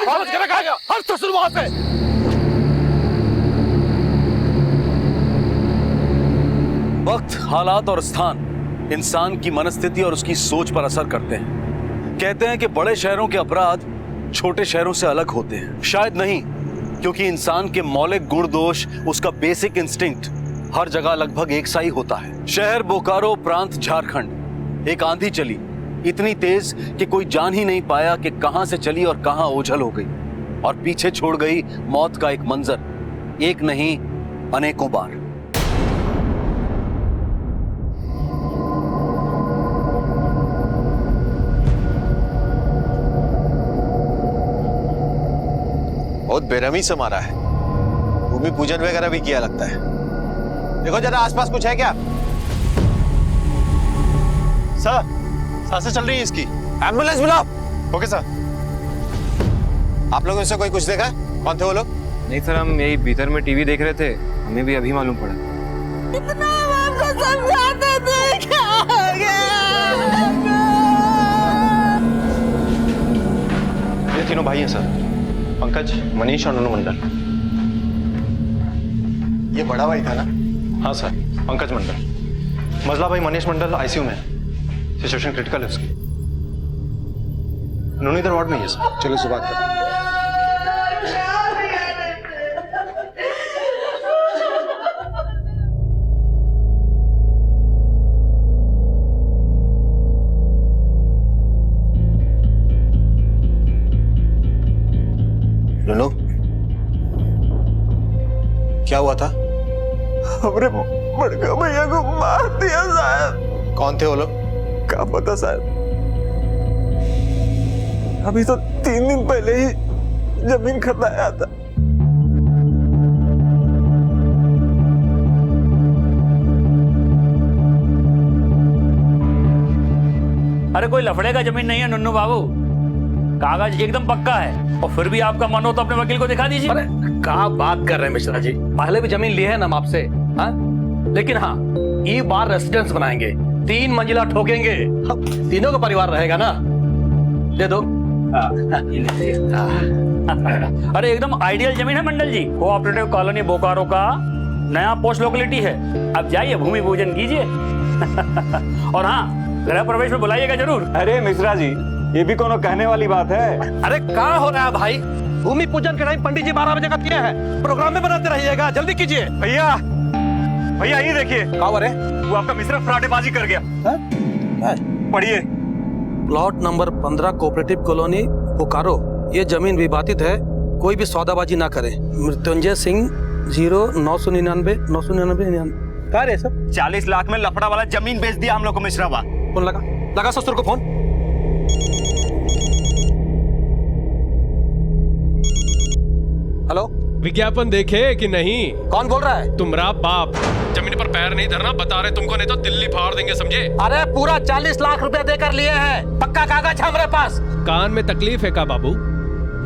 हर ससुर वहां से। वक्त, हालात और स्थान इंसान की मनस्थिति और उसकी सोच पर असर करते हैं। कहते हैं कि बड़े शहरों के अपराध छोटे शहरों से अलग होते हैं। शायद नहीं, क्योंकि इंसान के मौलिक गुण दोष, उसका बेसिक इंस्टिंक्ट हर जगह लगभग एक सा ही होता है। शहर बोकारो, प्रांत झारखंड। एक आंधी चली, इतनी तेज कि कोई जान ही नहीं पाया कि कहां से चली और कहां ओझल हो गई, और पीछे छोड़ गई मौत का एक मंजर, एक नहीं अनेकों बार। बहुत बेरहमी से मारा है। भूमि पूजन वगैरह भी किया लगता है। देखो जरा आसपास कुछ है क्या? सर, सांसें चल रही है इसकी। एम्बुलेंस बुलाओ। Okay sir. आप लोगों से कोई कुछ देखा? कौन थे वो लोग? नहीं सर, हम यही भीतर में टीवी देख रहे थे, हमें भी अभी मालूम पड़ा। कितना आपको समझाते थे, क्या हो गया? ये तीनों भाई हैं सर, पंकज, मनीष और नन्नू मंडल। ये बड़ा भाई था ना? हाँ सर, पंकज मंडल। मजला भाई मनीष मंडल आईसीयू में, सिचुएशन क्रिटिकल है उसकी। नन्नू इधर वार्ड में ही है सर। चलो सुबह बात करते हैं। नन्नू, क्या हुआ था? हमरे बड़का भैया को मार दिया साहब। कौन थे वो लोग? क्या पता साहब, अभी तो 3 दिन पहले ही जमीन खरीदाया था। अरे कोई लफड़े का जमीन नहीं है नन्नू बाबू, कागज एकदम पक्का है। और फिर भी आपका मन हो तो अपने वकील को दिखा दीजिए। अरे क्या बात कर रहे हैं मिश्रा जी, पहले भी जमीन ली है ना हम आपसे, हाँ? लेकिन हाँ, ये बार रेसिडेंस बनाएंगे, 3 मंजिला ठोकेंगे, तीनों का परिवार रहेगा ना। दे दो। अरे एकदम आइडियल जमीन है मंडल जी, कोऑपरेटिव कॉलोनी बोकारो का नया पोस्ट लोकेलिटी है। अब जाइए भूमि पूजन कीजिए। और हाँ, गृह प्रवेश में बुलाइएगा जरूर। अरे मिश्रा जी, ये भी कोनो कहने वाली बात है? अरे क्या हो रहा है भाई, भूमि पूजन के टाइम पंडित जी 12 बजे का दिए हैं, प्रोग्राम में बनाते रहिएगा, जल्दी कीजिए। भैया भैया ये देखिए, क्या हो रहे? वो आपका मिश्रा फ्राडेबाजी कर गया। पढ़िए। Plot number 15 cooperative colony Bokaro, ये जमीन विवादित है, कोई भी सौदाबाजी ना करे। मृत्युंजय सिंह 0999 999। क्या रे सब? 40 लाख में लफड़ा वाला जमीन बेच दिया हम लोग को मिश्रावा। फोन लगा ससुर को फोन। हेलो, विज्ञापन देखे कि नहीं? कौन बोल रहा है? तुम्हारा बाप। जमीन पर पैर नहीं धरना बता रहे तुमको, नहीं तो दिल्ली फाड़ देंगे, समझे? अरे पूरा 40 लाख रुपया देकर लिए हैं, पक्का कागज है हमारे पास। कान में तकलीफ है का बाबू?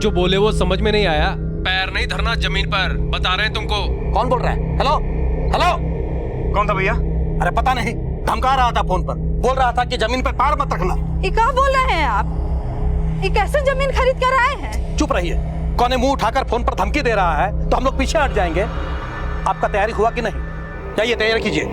जो बोले वो समझ में नहीं आया। पैर नहीं धरना जमीन पर, बता रहे हैं तुमको। कौन बोल रहा है? हेलो हेलो, कौन था भैया? अरे पता नहीं, धमका रहा था फोन पर, बोल रहा था कि जमीन पर पैर मत रखना। ये क्या बोल रहे हैं आप? ये कैसे जमीन खरीद कर आए हैं? चुप रहिए, कौन मुंह उठाकर फोन पर धमकी दे रहा है तो हम लोग पीछे हट जाएंगे। आपका तैयारी हुआ कि नहीं? जाइए तैयारी कीजिए।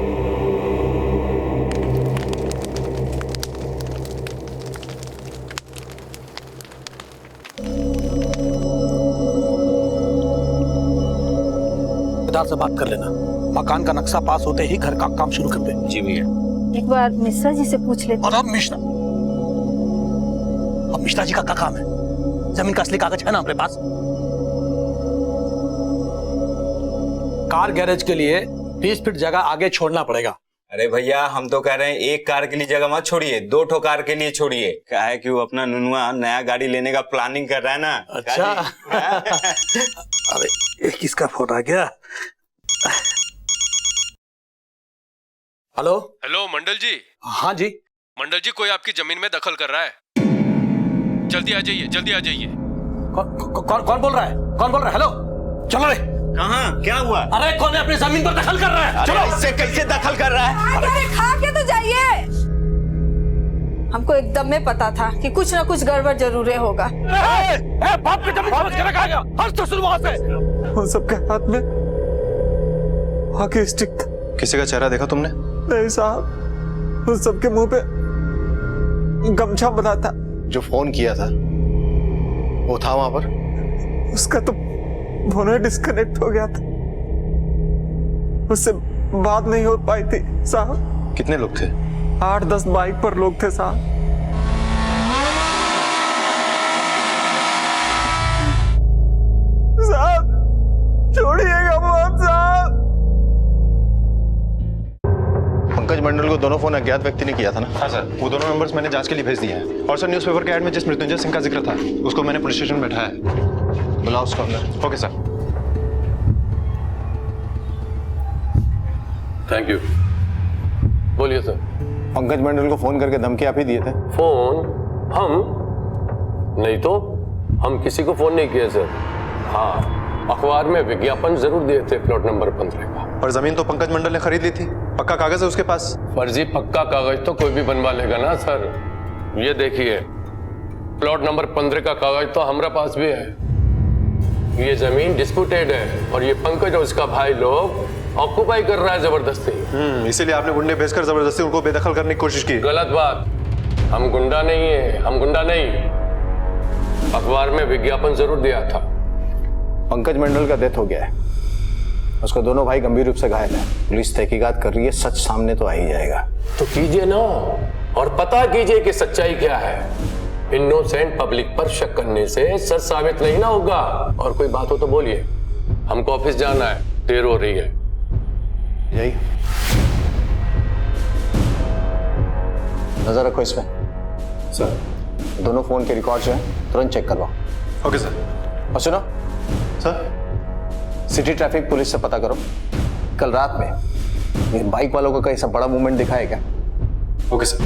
ठेकेदार से बात कर लेना, मकान का नक्शा पास होते ही घर का काम शुरू कर दे। जी भैया। एक बार मिश्रा जी से पूछ लेते। और अब मिश्रा जी का क्या काम है? जमीन का असली कागज है ना हमारे पास। कार गैरेज के लिए 20 फीट जगह आगे छोड़ना पड़ेगा। अरे भैया, हम तो कह रहे हैं एक कार के लिए जगह मत छोड़िए, 2 ठो कार के लिए छोड़िए। क्या है कि वो अपना नुनुआ नया गाड़ी लेने का प्लानिंग कर रहा है ना। अच्छा। अरे ये किसका फोन आ गया? हेलो हेलो मंडल जी। हाँ जी। मंडल जी, कोई आपकी जमीन में दखल कर रहा है, जल्दी आ जाइए, जल्दी आ जाइए। कौन बोल रहा है? कौन बोल रहा है? हेलो, चलो रे। कहाँ? क्या हुआ? अरे कौन है अपनी जमीन पर दखल कर रहा है? चलो। इससे कैसे दखल कर रहा है? अरे खा के तो जाइए। हमको एकदम में पता था कि कुछ ना कुछ गड़बड़ जरूर होगा। बाप की जमीन समझ के रखा गया, हर तो शुरू से। उन सबके हाथ में हॉकी स्टिक था। किसी का चेहरा देखा तुमने? नहीं साहब, उन सबके मुंह पे गमछा बंधा था। जो फोन किया था वो था वहां पर? उसका तो फोन डिस्कनेक्ट हो गया था, उससे बात नहीं हो पाई थी साहब। कितने लोग थे? 8-10 बाइक पर लोग थे साहब। साहब छोड़िएगा मत साहब। पंकज मंडल को दोनों फोन अज्ञात व्यक्ति ने किया था ना? हाँ सर, वो दोनों नंबर्स मैंने जांच के लिए भेज दिए हैं। और सर न्यूज़पेपर के ऐड में जिस मृत्युंजय सिंह का जिक्र था उसको मैंने पुलिस स्टेशन में बैठाया है। बुलाओ उसको अंदर। Okay sir. Thank you. बोलिए सर। पंकज मंडल को फोन करके धमकी आप ही दिए थे? फोन? हम नहीं तो, हम किसी को फोन नहीं किए सर। हाँ, अखबार में विज्ञापन जरूर दिए थे प्लॉट नंबर 15 का। और जमीन तो पंकज मंडल ने खरीद ली थी, पक्का कागज है उसके पास? फर्जी पक्का कागज तो कोई भी बनवा लेगा ना सर। ये देखिए, प्लॉट नंबर 15 का कागज तो हमारे पास भी है। ये जमीन डिस्प्यूटेड है और ये पंकज और उसका भाई लोग ऑक्युपाई कर रहा है जबरदस्ती। इसीलिए आपने गुंडे भेजकर जबरदस्ती उनको बेदखल करने की कोशिश की। गलत बात। हम गुंडा नहीं है, हम गुंडा नहीं। अखबार में विज्ञापन जरूर दिया था। पंकज मंडल का डेथ हो गया है, उसको दोनों भाई गंभीर रूप से घायल है। पुलिस तहकीकात कर रही है, सच सामने तो आ ही जाएगा। तो कीजिए ना, और पता कीजिए कि सच्चाई क्या है। इनोसेंट पब्लिक पर शक करने से सच साबित नहीं ना होगा। और कोई बात हो तो बोलिए, हमको ऑफिस जाना है, देर हो रही है। यही नजर रखो इसमें। सर, दोनों फोन के रिकॉर्ड जो है तुरंत चेक करवाओ। Okay sir. और सुनो सर, सिटी ट्रैफिक पुलिस से पता करो कल रात में ये बाइक वालों का कोई ऐसा बड़ा मूवमेंट दिखा है क्या? Okay sir.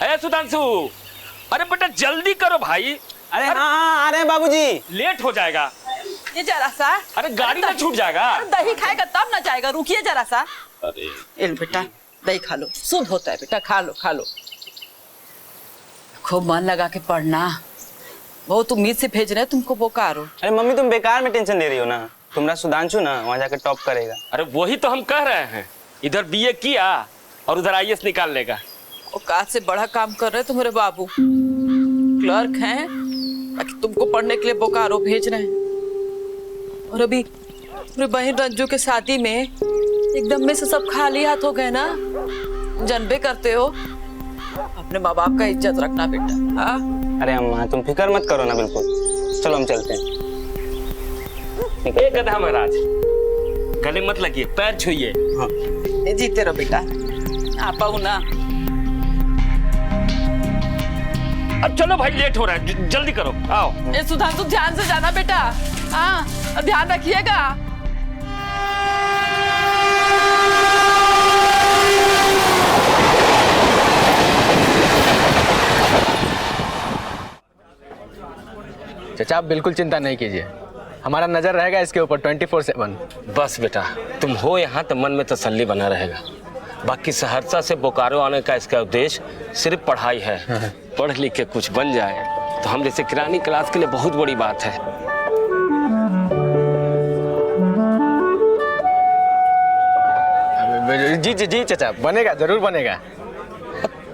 अरे सुधांशु, अरे बेटा जल्दी करो भाई। अरे हाँ आ रहे हैं बाबूजी। लेट हो जाएगा। ये जरा सा, अरे गाड़ी ना छूट जाएगा। दही खाएगा तब ना जाएगा, रुकिए जरा सा। अरे बेटा दही खा लो, शुद्ध होता है बेटा, खा लो खा लो। खूब मन लगा के पढ़ना। बहुत उम्मीद से भेज रहे तुमको बोकारो। अरे मम्मी तुम बेकार में टेंशन ले रही हो ना। तुम्हारा सुधांशु ना वहाँ जाकर टॉप करेगा। अरे वही तो हम कह रहे हैं, इधर बीए किया और उधर आईएएस निकाल लेगा। औकात से बड़ा काम कर रहे तुम्हारे बाबू, क्लर्क हैं, ताकि तुमको पढ़ने के लिए बोकारो भेज रहे हैं। और अभी मेरी बहन रंजू के शादी में एकदम में से सब खाली हाथ हो गए ना। जानबे करते हो, अपने माँ बाप का इज्जत रखना बेटा। हाँ अरे अम्मा तुम फिक्र मत करो ना, बिल्कुल। चलो हम चलते हैं। एक गधा महाराज, गले मत लगिए, पैर छुइए। हाँ। जीते रहो बेटा, आप आओ ना। अब चलो भाई, लेट हो रहा है, जल्दी करो, आओ। ए सुधांशु ध्यान से जाना बेटा, हाँ ध्यान रखिएगा। चाचा आप बिल्कुल चिंता नहीं कीजिए, हमारा नजर रहेगा इसके ऊपर 24/7। बस बेटा, तुम हो यहाँ तो मन में तसल्ली बना रहेगा। बाकी सहरसा से बोकारो आने का इसका उद्देश्य सिर्फ पढ़ाई है। पढ़ लिख के कुछ बन जाए तो हम जैसे किरानी क्लास के लिए बहुत बड़ी बात है। जी जी जी चाचा, बनेगा, जरूर बनेगा।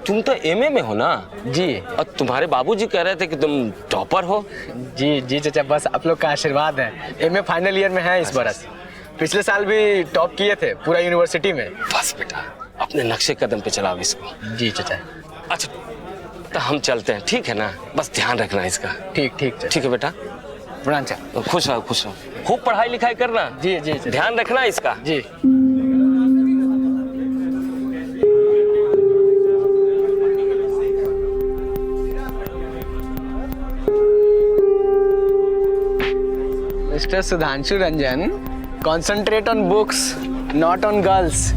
तुम तो एमए में हो ना जी। और तुम्हारे बाबूजी कह रहे थे कि तुम टॉपर हो। जी जी चाचा, बस आप लोग का आशीर्वाद है। एमए फाइनल ईयर में है इस बरस। पिछले साल भी टॉप किए थे पूरा यूनिवर्सिटी में। बस बेटा, अपने नक्शे कदम पे चलाओ इसको। जी चाचा। अच्छा तो हम चलते हैं, ठीक है ना? बस ध्यान रखना इसका। ठीक ठीक ठीक है बेटा, प्रणाम चाचा। खुश रहो, खुश रहो, खूब पढ़ाई लिखाई करना। जी जी चाचा। ध्यान रखना इसका। जी। Mister Sudhanshu Ranjan, concentrate on books, not on girls.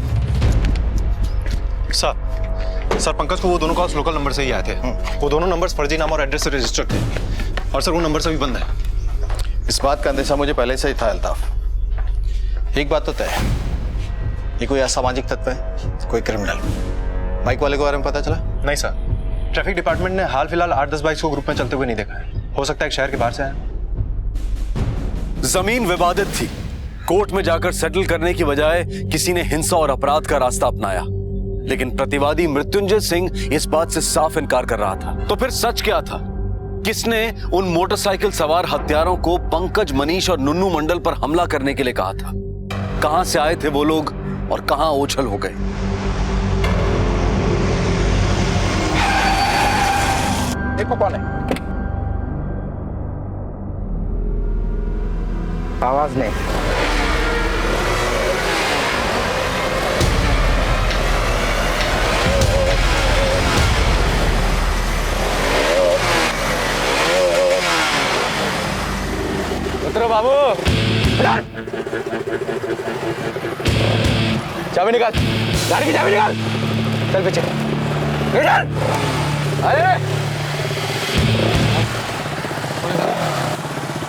Sir Pankaj को वो दोनों कॉल्स लोकल नंबर से ही आए थे। वो दोनों नंबर्स फर्जी नाम और एड्रेस से रजिस्टर्ड थे, और सर वो नंबर से भी बंद है। इस बात का अंदेशा मुझे पहले से ही था अल्ताफ। एक बात तो तय है, ये कोई असामाजिक तत्व है, कोई क्रिमिनल? बाइक वाले के बारे में पता चला? नहीं सर, ट्रैफिक डिपार्टमेंट ने हाल फिलहाल 8-10 बाइक्स को ग्रुप में चलते हुए नहीं देखा है। हो सकता है कि शहर के बाहर से आए। जमीन विवादित थी। कोर्ट में जाकर सेटल करने की बजाय किसी ने हिंसा और अपराध का रास्ता अपनाया, लेकिन प्रतिवादी मृत्युंजय सिंह इस बात से साफ इनकार कर रहा था। तो फिर सच क्या था? किसने उन मोटरसाइकिल सवार हत्यारों को पंकज, मनीष और नुन्नू मंडल पर हमला करने के लिए कहा था? कहां से आए थे वो लोग और कहां ओझल हो गए? देखो कौन है? आवाज नहीं। उतरो बाबू। चाबी निकाल, गाड़ी की चाबी निकाल। चल पीछे निकाल। अरे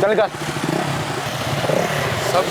चल निकाल। सब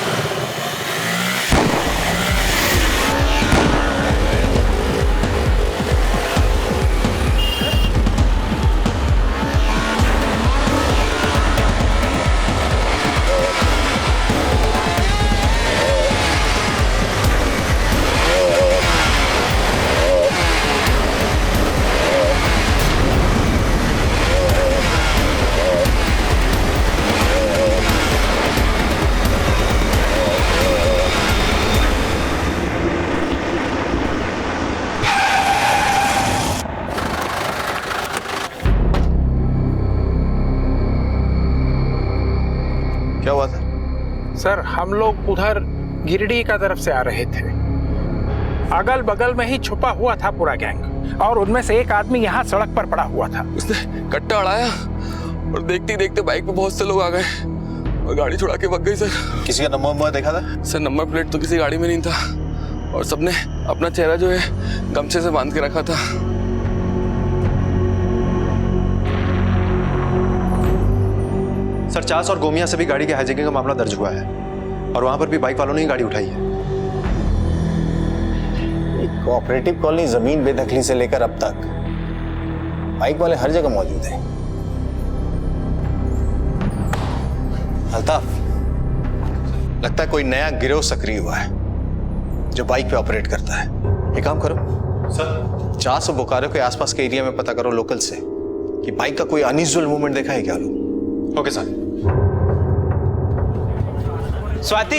क्या हुआ था? सर, हम लोग उधर गिरिडीह का तरफ से आ रहे थे। अगल बगल में ही छुपा हुआ था पूरा गैंग, और उनमें से एक आदमी यहाँ सड़क पर पड़ा हुआ था। उसने कट्टा अड़ाया और देखते देखते बाइक पे बहुत से लोग आ गए और गाड़ी छुड़ा के भाग गई सर। किसी का नंबर देखा था? सर, नंबर प्लेट तो किसी गाड़ी में नहीं था और सबने अपना चेहरा जो है गमछे से बांध के रखा था। सर, चास और गोमिया से भी गाड़ी के हाईजैकिंग का मामला दर्ज हुआ है और वहां पर भी बाइक वालों ने ही गाड़ी उठाई है। कोऑपरेटिव कॉलोनी जमीन बेदखली से लेकर अब तक बाइक वाले हर जगह मौजूद हैं। अल्ताफ, लगता है कोई नया गिरोह सक्रिय हुआ है जो बाइक पे ऑपरेट करता है। एक काम करो सर, चास और बोकारो के आसपास के एरिया में पता करो लोकल से कि बाइक का कोई अनयूजुअल मूवमेंट देखा है क्या लोग। Okay sir. स्वाति,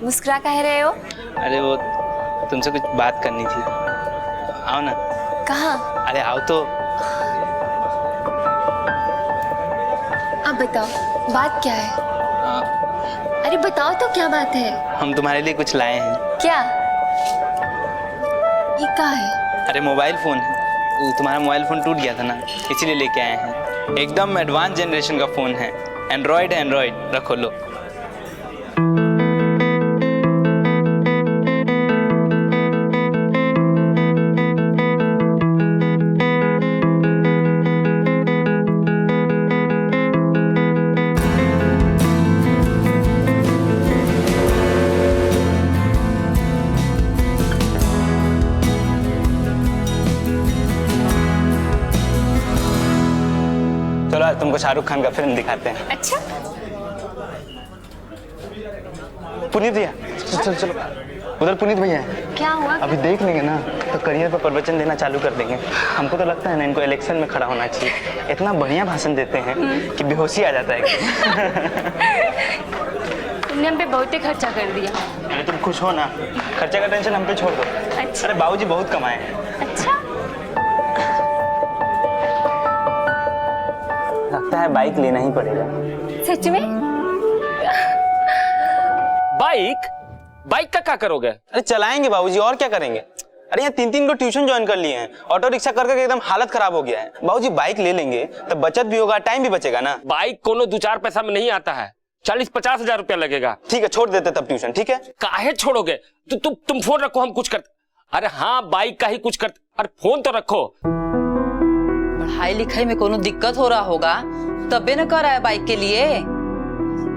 मुस्कुरा कह रहे हो? अरे वो तुमसे कुछ बात करनी थी। आओ ना। कहाँ? अरे आओ तो। अब बताओ बात क्या है? अरे बताओ तो क्या बात है? हम तुम्हारे लिए कुछ लाए हैं। क्या? ये क्या है? अरे मोबाइल फोन है। तुम्हारा मोबाइल फोन टूट गया था ना, इसीलिए लेके आए हैं। एकदम एडवांस जनरेशन का फोन है। एंड्रॉइड है, एंड्रॉइड। रखो लो। चलो आज तुमको शाहरुख खान का फिल्म दिखाते हैं। अच्छा। पुनीत भैया, चलो चलो, उधर पुनीत भैया है। क्या हुआ? अभी देख लेंगे ना तो करियर पर प्रवचन देना चालू कर देंगे। हमको तो लगता है ना इनको इलेक्शन में खड़ा होना चाहिए। इतना बढ़िया भाषण देते हैं कि बेहोशी आ जाता है। तुमने हम पे बहुत ही खर्चा कर दिया। अरे तुम खुश हो ना, खर्चे का टेंशन हम पे छोड़ दो। अच्छा। अरे बाबूजी बहुत कमाए हैं। अच्छा। लगता है बाइक लेना ही पड़ेगा। सच में? बाइक? बाइक का क्या करोगे? अरे चलाएंगे बाबूजी, और क्या करेंगे। अरे यहाँ 3-3 को ट्यूशन ज्वाइन कर लिए हैं। ऑटो रिक्शा कर करके एकदम हालत खराब हो गया है। बाबूजी बाइक ले लेंगे तो बचत भी होगा, टाइम भी बचेगा ना। बाइक कोनो 2-4 पैसा में नहीं आता है। 40-50 हजार रुपया लगेगा। ठीक है, छोड़ देते तब ट्यूशन। ठीक है। काहे छोड़ोगे? तुम फोन रखो, हम कुछ करते। अरे हाँ, बाइक का ही कुछ करते। अरे फोन तो रखो। पढ़ाई लिखाई में कोनो दिक्कत हो रहा होगा तबे न कर रहा है बाइक के लिए।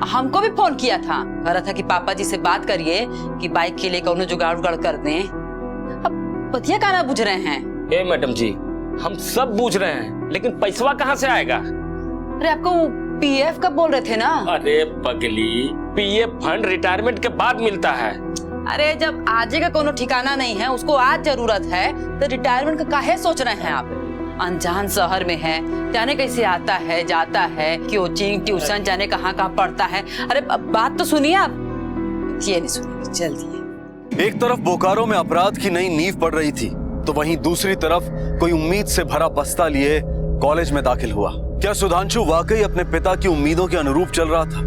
हमको भी फोन किया था, कह रहा था कि पापा जी से बात करिए कि बाइक के लिए कौनो जुगाड़ उगाड़ कर दें। अब बतिया का ना बुझ रहे हैं। ए मैडम जी, हम सब बूझ रहे हैं, लेकिन पैसवा कहाँ से आएगा? अरे आपको पीएफ का बोल रहे थे ना? अरे पगली, पीएफ फंड रिटायरमेंट के बाद मिलता है। अरे जब आजे का कोनो ठिकाना नहीं है, उसको आज जरूरत है, तो रिटायरमेंट का काहे सोच रहे हैं आप? अनजान शहर में है, जाने कैसे आता है जाता है, कोचिंग ट्यूशन जाने कहाँ पढ़ता है। अरे बात तो सुनिए आप। ये नहीं सुनिए, जल्दी। एक तरफ बोकारो में अपराध की नई नींव पड़ रही थी, तो वहीं दूसरी तरफ कोई उम्मीद से भरा बस्ता लिए कॉलेज में दाखिल हुआ। क्या सुधांशु वाकई अपने पिता की उम्मीदों के अनुरूप चल रहा था?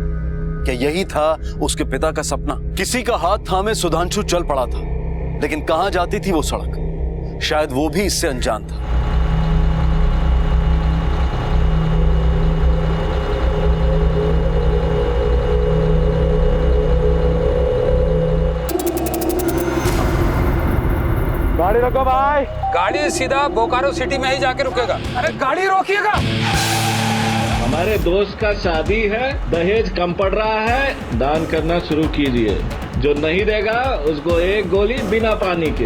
क्या यही था उसके पिता का सपना? किसी का हाथ थामे सुधांशु चल पड़ा था, लेकिन कहां जाती थी वो सड़क? शायद वो भी इससे अनजान था। गाड़ी रोको भाई। गाड़ी सीधा बोकारो सिटी में ही जाके रुकेगा। अरे गाड़ी रोकिएगा। हमारे दोस्त का शादी है, दहेज कम पड़ रहा है, दान करना शुरू कीजिए। जो नहीं देगा उसको एक गोली बिना पानी के।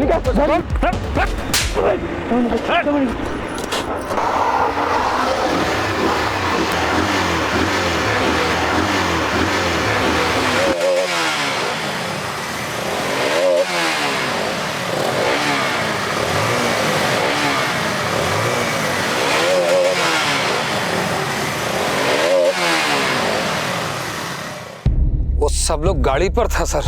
वो सब लोग गाड़ी पर था सर,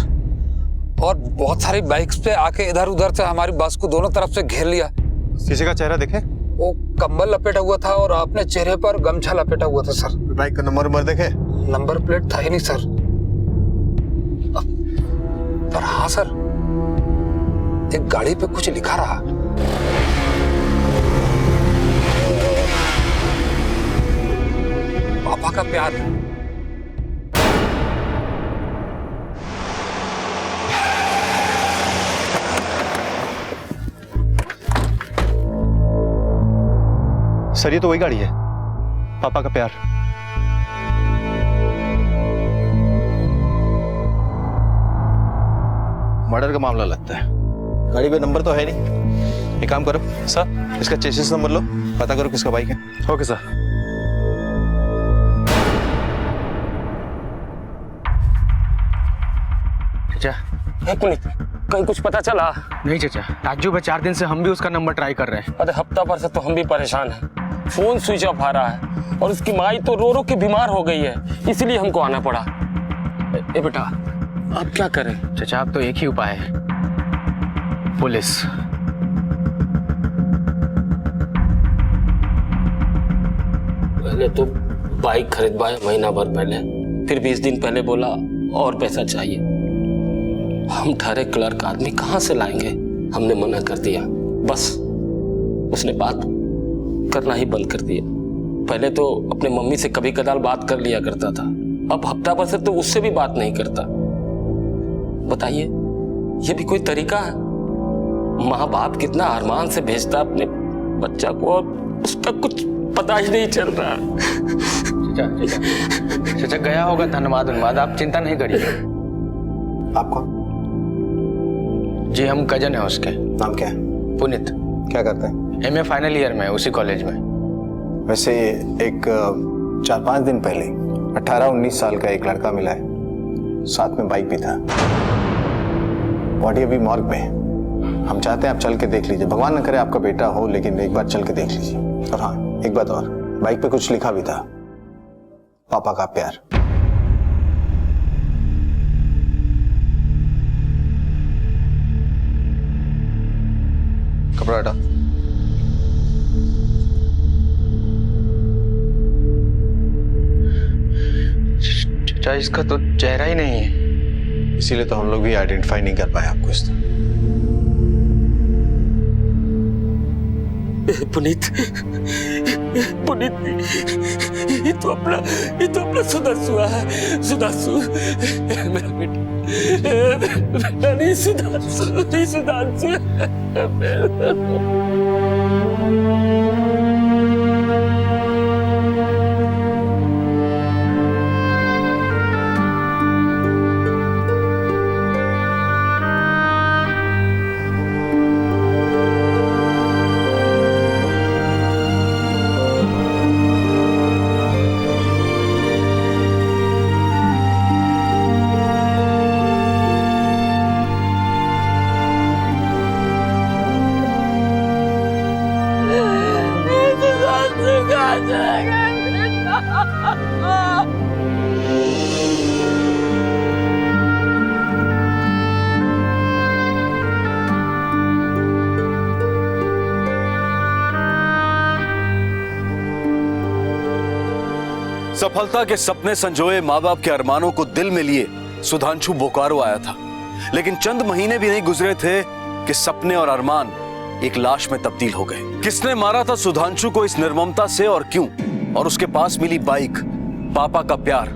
और बहुत सारी बाइक्स पे आके इधर उधर से हमारी बस को दोनों तरफ से घेर लिया। किसी का चेहरा देखे? वो कंबल लपेटा हुआ था और अपने चेहरे पर गमछा लपेटा हुआ था सर। बाइक का नंबर देखे? नंबर प्लेट था ही नहीं सर। पर हाँ सर, एक गाड़ी पे कुछ लिखा रहा। पापा का प्यार। सर ये तो वही गाड़ी है, पापा का प्यार। मर्डर का मामला लगता है। गाड़ी पे नंबर तो है नहीं। एक काम करो सर, इसका चेसिस नंबर लो, पता करो किसका बाइक है। Okay sir. चाचा, पुनीत, कहीं कुछ पता चला? नहीं चाचा, ताज्जुब है, 4 दिन से हम भी उसका नंबर ट्राई कर रहे हैं। अरे हफ्ता भर से तो हम भी परेशान हैं। फोन स्विच ऑफ आ रहा है और उसकी माई तो रो रो के बीमार हो गई है, इसलिए हमको आना पड़ा। ए बेटा, अब क्या करें? चाचा अब तो एक ही उपाय है, पुलिस। पहले तो बाइक खरीदवाए महीना भर पहले, फिर 20 दिन पहले बोला और पैसा चाहिए। हम ठहरे क्लर्क आदमी कहाँ से लाएंगे? हमने मना कर दिया। बस उसने बात करना ही बंद कर दिया। पहले तो अपने मम्मी से कभी कदार बात कर लिया करता था, अब हफ्ता भर से तो उससे भी बात नहीं करता। बताइए, ये भी कोई तरीका है? माँ बाप कितना अरमान से भेजता अपने बच्चा को, और उसका कुछ पता ही नहीं चल रहा। चाचा गया होगा, धन्यवाद धन्यवाद, आप चिंता नहीं करिए। आप कौन? जी हम कजन है उसके। नाम क्या है? पुनीत। क्या करते हैं? MA फाइनल ईयर में, उसी कॉलेज में। वैसे एक 4-5 दिन पहले 18-19 साल का एक लड़का मिला है, साथ में बाइक भी था। बॉडी अभी मॉर्ग में है। हम चाहते हैं आप चल के देख लीजिए। भगवान न करे आपका बेटा हो, लेकिन एक बार चल के देख लीजिए। और हाँ, एक बात और, बाइक पे कुछ लिखा भी था, पापा का प्यार। कपड़ा हटा। चाचा इसका तो चेहरा ही नहीं है, इसीलिए तो हम लोग भी आइडेंटिफाई नहीं कर पाए आपको इस तरह। पुनीत, पुनीत, ये तो अपना सुधांशु है। सुधांशु मेरा बेटा नहीं, सुधांशु नहीं, सुधांशु। सफलता के सपने संजोए माँ बाप के अरमानों को दिल में लिए सुधांशु बोकारो आया था, लेकिन चंद महीने भी नहीं गुजरे थे कि सपने और अरमान एक लाश में तब्दील हो गए। किसने मारा था सुधांशु को इस निर्ममता से और क्यों? और उसके पास मिली बाइक, पापा का प्यार,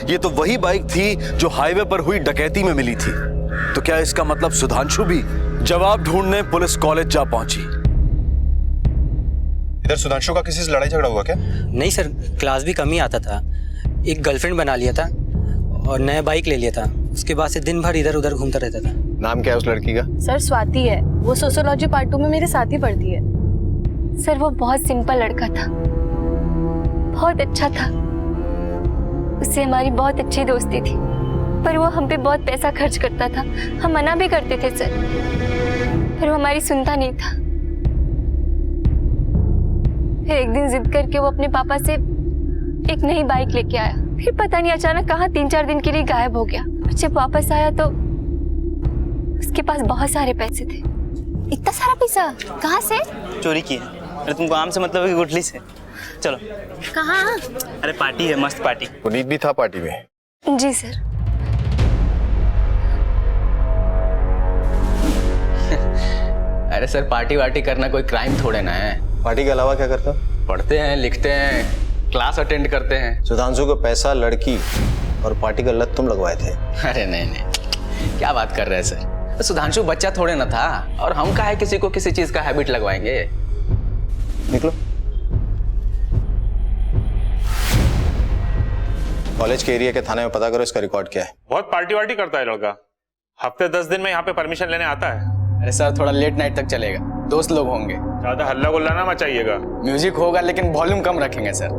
ये तो वही बाइक थी जो हाईवे पर हुई डकैती में मिली थी। तो क्या इसका मतलब सुधांशु भी? जवाब ढूंढने पुलिस कॉलेज जा पहुंची। इधर सुधांशु का किसी से लड़ाई झगड़ा हुआ क्या? नहीं सर, क्लास भी कम ही आता था। एक गर्लफ्रेंड बना लिया था और नया बाइक ले लिया था। उसके बाद से दिन भर इधर उधर घूमता रहता था। नाम क्या है उस लड़की का? सर स्वाति है, वो सोशियोलॉजी पार्ट 2 में मेरे साथ ही पढ़ती है। सर वो बहुत सिंपल लड़का था, बहुत अच्छा था। उससे हमारी बहुत अच्छी दोस्ती थी, पर वो हम पे बहुत पैसा खर्च करता था। हम मना भी करते थे सर, पर वो हमारी सुनता नहीं था। फिर एक दिन जिद करके वो अपने पापा से एक नई बाइक लेके आया। फिर पता नहीं अचानक कहाँ 3-4 दिन के लिए गायब हो गया। और जब वापस आया तो उसके पास बहुत सारे पैसे थे। इतना सारा पैसा कहाँ से? चोरी किया। अरे तुमको आम से मतलब है कि गुठली से? चलो। कहाँ? अरे पार्टी है, मस्त पार्टी। पुनीत भी था पार्टी में? जी सर। अरे सर, पार्टी वार्टी करना कोई क्राइम थोड़े ना है। पार्टी के अलावा क्या करते हो? पढ़ते हैं, लिखते हैं, क्लास अटेंड करते हैं। सुधांशु को पैसा, लड़की और पार्टी का लत तुम लगवाए थे? अरे नहीं, क्या बात कर रहे हैं सर? सुधांशु बच्चा थोड़े ना था, और हम काहे किसी को किसी चीज का हैबिट लगवाएंगे। निकलो। कॉलेज के एरिया के थाने में पता करो इसका रिकॉर्ड क्या है। बहुत पार्टी वार्टी करता है लड़का। हफ्ते 10 दिन में यहाँ पे परमिशन लेने आता है। अरे सर, थोड़ा लेट नाइट तक चलेगा, दोस्त लोग होंगे। ज्यादा हल्ला गुल्ला ना मचाइएगा। म्यूजिक होगा लेकिन वॉल्यूम कम रखेंगे सर।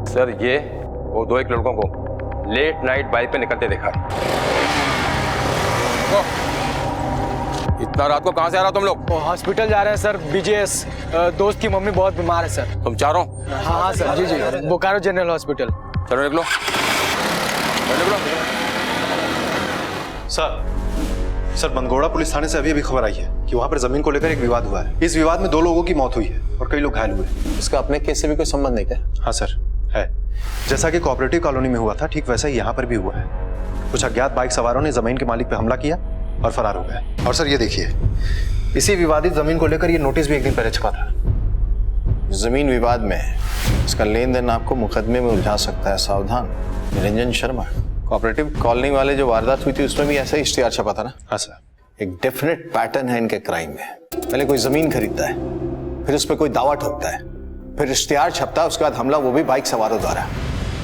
सर ये वो 2-1 लड़कों को लेट नाइट बाइक पे निकलते देखा है। इतना रात को कहाँ से आ रहा हो तुम लोग? हॉस्पिटल जा रहे हैं सर, बीजेएस। दोस्त की मम्मी बहुत बीमार है सर। तुम चारों? हाँ सर, जी, बोकारो जनरल हॉस्पिटल। चलो निकलो। सर बंदगोड़ा पुलिस थाने से अभी खबर आई है कि वहां पर जमीन को लेकर एक विवाद हुआ है। इस विवाद में 2 लोगों की मौत हुई है और कई लोग घायल हुए। इसका अपने केस से भी कोई संबंध नहीं क्या? हाँ सर है। जैसा कि कोऑपरेटिव कॉलोनी में हुआ था, ठीक वैसा ही यहाँ पर भी हुआ है। कुछ अज्ञात बाइक सवारों ने जमीन के मालिक पर हमला किया और फरार हो गए। और सर ये देखिए, इसी विवादित जमीन को लेकर ये नोटिस भी एक दिन पहले छपा था। जमीन विवाद में इसका लेन देन आपको मुकदमे में उलझा सकता है, सावधान। निरंजन शर्मा। कोऑपरेटिव कॉलोनी वाले जो वारदात हुई थी उसमें भी ऐसा ही इश्तिहार छपा था ना? हाँ सर। एक डेफिनेट पैटर्न है इनके क्राइम में। पहले कोई जमीन खरीदता है, फिर उस पर कोई दावा ठोकता है, फिर इश्तिहार छपता है, उसके बाद हमला, वो भी बाइक सवारों द्वारा।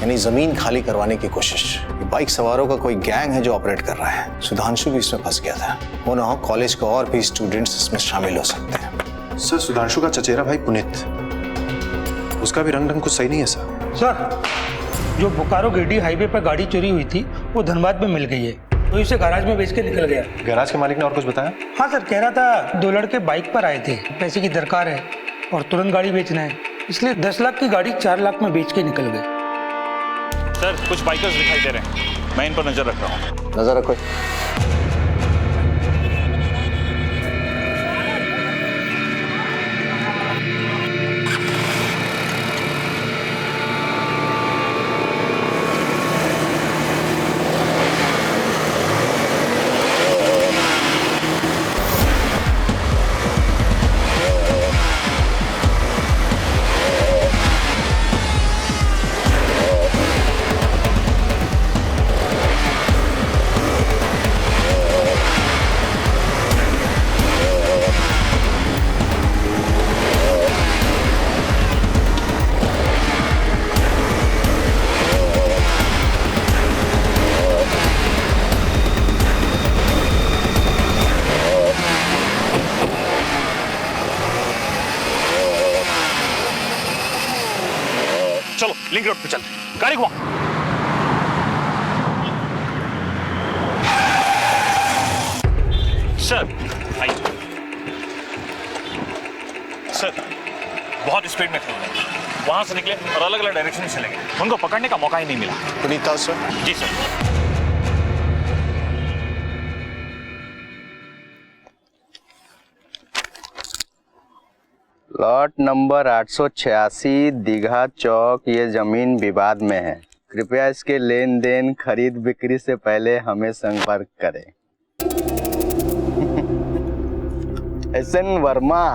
यानी जमीन खाली करवाने की कोशिश। बाइक सवारों का कोई गैंग है जो ऑपरेट कर रहा है। सुधांशु भी इसमें फंस गया था। हो ना हो कॉलेज के और भी स्टूडेंट्स इसमें शामिल हो सकते हैं। सर सुधांशु का चचेरा भाई पुनीत, उसका भी रंग कुछ सही नहीं है सर, जो बोकारो गिरडी हाईवे पर गाड़ी चोरी हुई थी वो धनबाद में मिल गई है, तो इसे गैराज में बेच के निकल गया। गैराज के मालिक ने और कुछ बताया? हाँ सर, कह रहा था 2 लड़के बाइक पर आए थे, पैसे की दरकार है और तुरंत गाड़ी बेचना है, इसलिए 10 लाख की गाड़ी 4 लाख में बेच के निकल गए। सर कुछ बाइकर्स दिखाई दे रहे हैं, मैं इन पर नजर रख रहा हूँ। नजर रखो। चलो लिंक रोड पे चल, गाड़ी घुमा। सर आइए। सर बहुत स्पीड में थे। वहां से निकले और अलग अलग डायरेक्शन में चले गए। उनको पकड़ने का मौका ही नहीं मिला। पुनीत सर? जी सर। प्लॉट नंबर 886 दीघा चौक, ये जमीन विवाद में है। कृपया इसके लेन देन खरीद बिक्री से पहले हमें संपर्क करें। एसएन वर्मा।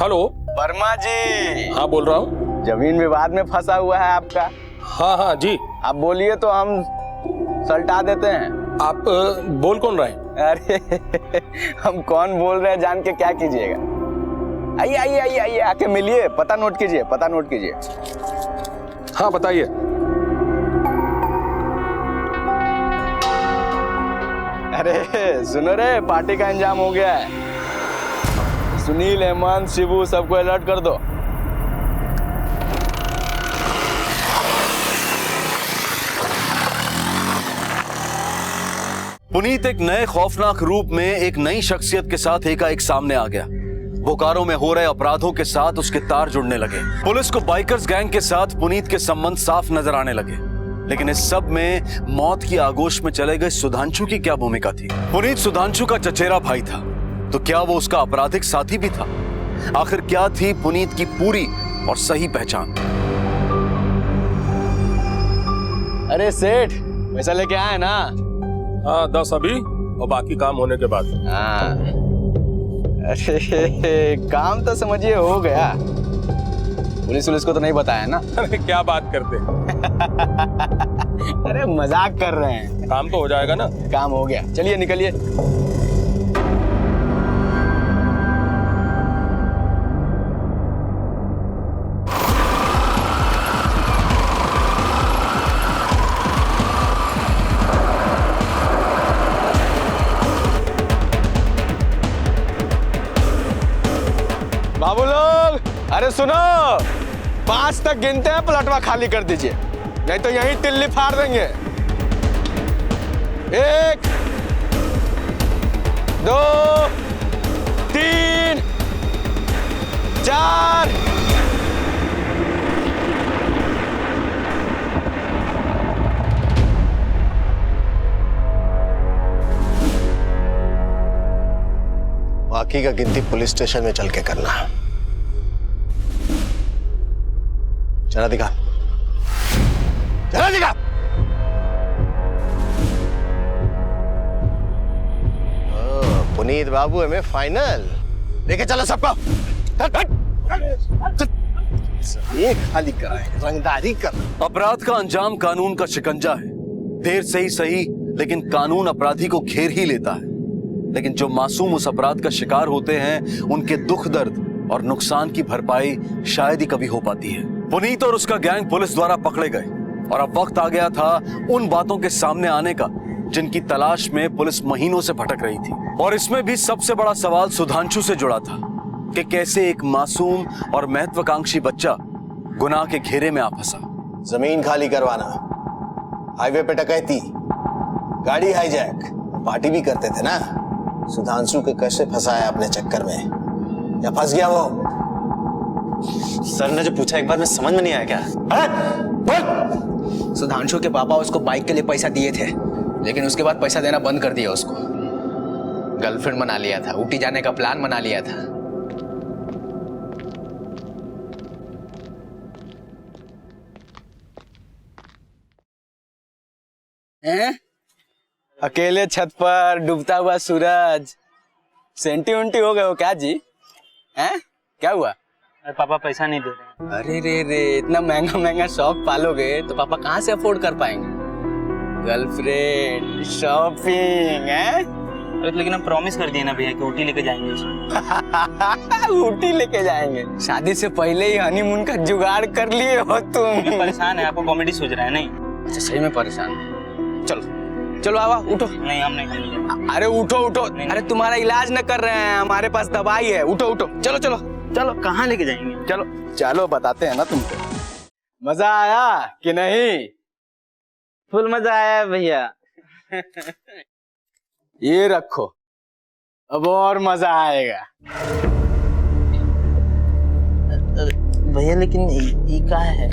हेलो वर्मा जी। हाँ बोल रहा हूँ। जमीन विवाद में फंसा हुआ है आपका। हाँ हाँ जी। आप बोलिए तो हम सल्टा देते हैं। आप बोल कौन रहे हैं? अरे हम कौन बोल रहे हैं जान के क्या कीजिएगा। आइए आइए आइए आइए, आके मिलिए, पता नोट कीजिए, पता नोट कीजिए। हाँ बताइए। अरे सुनो रे, पार्टी का इंतजाम हो गया है। सुनील, हेमंत, शिबू सबको अलर्ट कर दो। पुनीत एक नए खौफनाक रूप में एक नई शख्सियत के साथ एकाएक सामने आ गया। बोकारो में हो रहे अपराधों के साथ उसके तार जुड़ने लगे। पुलिस को बाइकर्स गैंग के साथ पुनीत के संबंध साफ नजर आने लगे। लेकिन इस सब में मौत की आगोश में चले गए सुधांशु की क्या भूमिका थी? पुनीत सुधांशु का चचेरा भाई था, तो क्या वो उसका आपराधिक साथी भी था? आखिर क्या थी पुनीत की पूरी और सही पहचान? अरे सेठ, पैसा लेके आए ना? हाँ 10 अभी और बाकी काम होने के बाद। हाँ। अरे काम तो समझिए हो गया। पुलिस को तो नहीं बताया ना? अरे क्या बात करते हैं? अरे मजाक कर रहे हैं। काम तो हो जाएगा ना? काम हो गया, चलिए निकलिए। बाबू लोग, अरे सुनो, 5 तक गिनते हैं, पलटवा खाली कर दीजिए, नहीं तो यहीं तिल्ली फाड़ देंगे। 1 2 3 4। बाकी का गिनती पुलिस स्टेशन में चल के करना। चला दिखा, चला दिखा। पुनीत बाबू हमें फाइनल लेके चलो सबको। ये खाली कराए, रंगदारी कर। अपराध का अंजाम कानून का शिकंजा है। देर से ही सही, लेकिन कानून अपराधी को घेर ही लेता है। लेकिन जो मासूम उस अपराध का शिकार होते हैं, उनके दुख दर्द और नुकसान की भरपाई शायद ही कभी हो पाती है। पुनीत और उसका गैंग पुलिस द्वारा पकड़े गए और अब वक्त आ गया था उन बातों के सामने आने का जिनकी तलाश में पुलिस महीनों से भटक रही थी। और इसमें भी सबसे बड़ा सवाल सुधांशु से जुड़ा था कि कैसे एक मासूम और महत्वाकांक्षी बच्चा गुनाह के घेरे में आ फंसा। जमीन खाली करवाना, हाईवे पे डकैती, गाड़ी हाईजैक, पार्टी भी करते थे ना। सुधांशु को कैसे फंसाया अपने चक्कर में, या फंस गया वो? सर ने जो पूछा एक बार में समझ में नहीं आया क्या? सुधांशु के पापा उसको बाइक के लिए पैसा दिए थे, लेकिन उसके बाद पैसा देना बंद कर दिया उसको। गर्लफ्रेंड बना लिया था, ऊटी जाने का प्लान बना लिया था। हैं? अकेले छत पर डूबता हुआ सूरज, सेंटी उंटी हो गए हो क्या जी? हैं? क्या हुआ? अरे पापा पैसा नहीं दे रहे। अरे रे, इतना महंगा महंगा शौक पालोगे तो पापा कहाँ से अफोर्ड कर पाएंगे? गर्लफ्रेंड, शॉपिंग है? अरे लेकिन हम प्रॉमिस कर दिए ना भैया कि ऊटी लेके जाएंगे। ऊटी लेके जाएंगे? शादी से पहले ही हनीमून का जुगाड़ कर लिए हो तुम। परेशान है, आपको कॉमेडी सूझ रहा है? नहीं अच्छा, सही में परेशान। चलो चलो आवा, उठो। नहीं हम नहीं। अरे उठो उठो। अरे तुम्हारा इलाज न कर रहे हैं, हमारे पास दवाई है। उठो उठो, चलो चलो चलो। कहाँ लेके जाएंगे? चलो चलो, बताते हैं ना तुमको। मजा आया कि नहीं? फुल मजा आया भैया। ये रखो, अब और मजा आएगा। भैया लेकिन ये क्या है?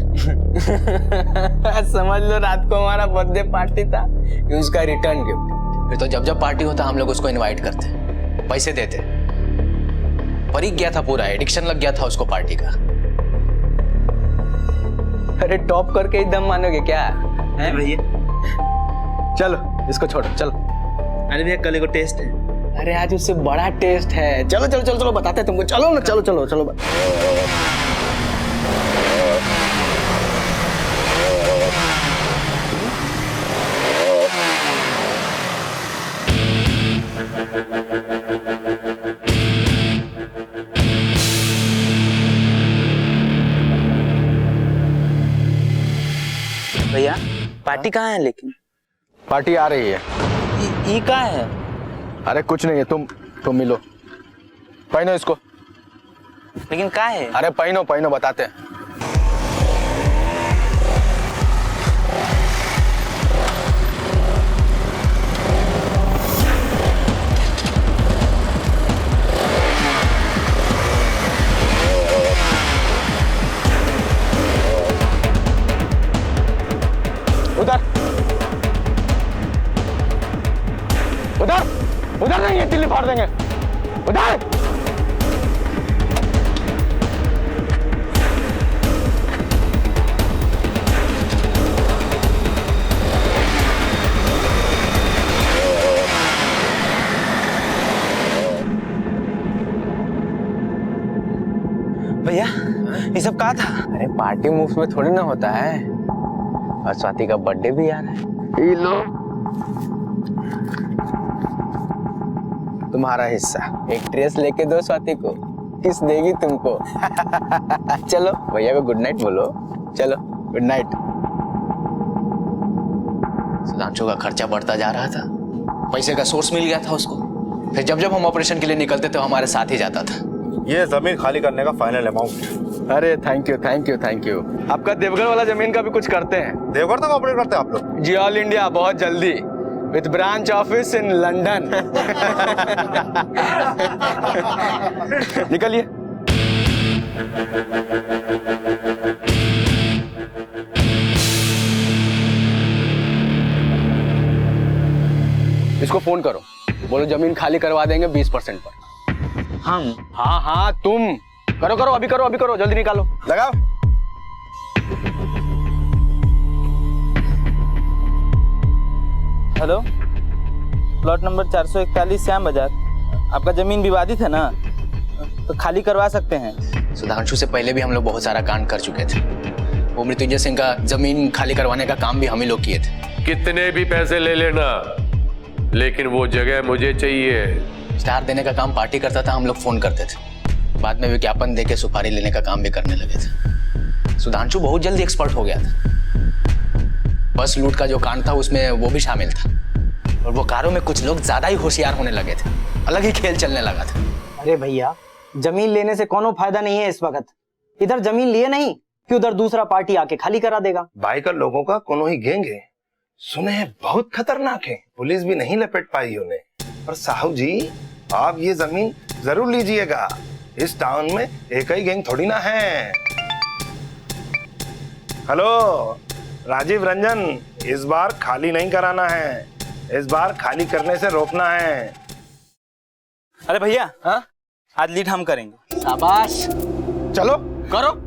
समझ लो रात को हमारा बर्थडे पार्टी था, ये उसका रिटर्न गिफ्ट। फिर तो जब जब पार्टी होता हम लोग उसको इनवाइट करते, पैसे देते। परी गया था, पूरा एडिक्शन लग गया था उसको पार्टी का। अरे टॉप करके ही दम मानोगे क्या है भैया? चलो इसको छोड़ो, चलो। अरे भैया कल को टेस्ट है। अरे आज उससे बड़ा टेस्ट है। चलो चलो चलो चलो बताते हैं तुमको। चलो ना, चलो चलो चलो। भैया पार्टी कहाँ है? लेकिन पार्टी आ रही है। ये कहाँ है? अरे कुछ नहीं है, तुम मिलो। पहनो इसको। लेकिन कहाँ है? अरे पहनो पहनो, बताते हैं। उधर उधर उधर नहीं है, दिल्ली फाड़ देंगे। उधर भैया ये सब कहा था? अरे पार्टी मूव्स में थोड़ी ना होता है, और स्वाति का बर्थडे भी आ रहा है। ये लो तुम्हारा हिस्सा। एक ड्रेस लेके दो स्वाति को, किस देगी तुमको। चलो भैया को गुड नाइट बोलो। चलो गुड नाइट। सुधांशु का खर्चा बढ़ता जा रहा था, पैसे का सोर्स मिल गया था उसको। फिर जब जब हम ऑपरेशन के लिए निकलते थे हमारे साथ ही जाता था। ये जमीन खाली करने का फाइनल अमाउंट। अरे thank you thank you thank you. आपका देवघर वाला जमीन का भी कुछ करते हैं? देवघर तक ऑपरेट करते हैं आप लोग? जी ऑल इंडिया, बहुत जल्दी, with branch office in London. निकलिए। इसको फोन करो, बोलो जमीन खाली करवा देंगे 20% पर। हम? हाँ हाँ तुम करो करो, अभी करो अभी करो, जल्दी निकालो, लगाओ। हेलो, प्लॉट नंबर 441 श्याम बाजार। आपका जमीन विवादित है ना, तो खाली करवा सकते हैं। सुधांशु से पहले भी हम लोग बहुत सारा कांड कर चुके थे। वो मृत्युंजय सिंह का जमीन खाली करवाने का काम भी हम ही लोग किए थे। कितने भी पैसे ले लेना, लेकिन वो जगह मुझे चाहिए। स्टार देने का काम पार्टी करता था, हम लोग फोन करते थे। बाद में विज्ञापन देके सुपारी लेने का काम भी करने लगे थे। सुधांशु बहुत जल्दी एक्सपर्ट हो गया था। बस लूट का जो कांड था उसमें वो भी शामिल था। और वो कारों में कुछ लोग ज्यादा ही होशियार होने लगे थे, अलग ही खेल चलने लगा था। अरे भैया, जमीन लेने से कोनो फायदा नहीं है इस वक्त। इधर जमीन लिए नहीं कि उधर दूसरा पार्टी आके खाली करा देगा। भाई का लोगों का कोनो ही गैंग है, सुने हैं बहुत खतरनाक है, पुलिस भी नहीं लपेट पाई उन्हें। पर साहू जी आप ये जमीन जरूर लीजिएगा, इस टाउन में एक ही गैंग थोड़ी ना है। हेलो राजीव रंजन, इस बार खाली नहीं कराना है, इस बार खाली करने से रोकना है। अरे भैया, हाँ आज लीड हम करेंगे। शाबाश, चलो करो।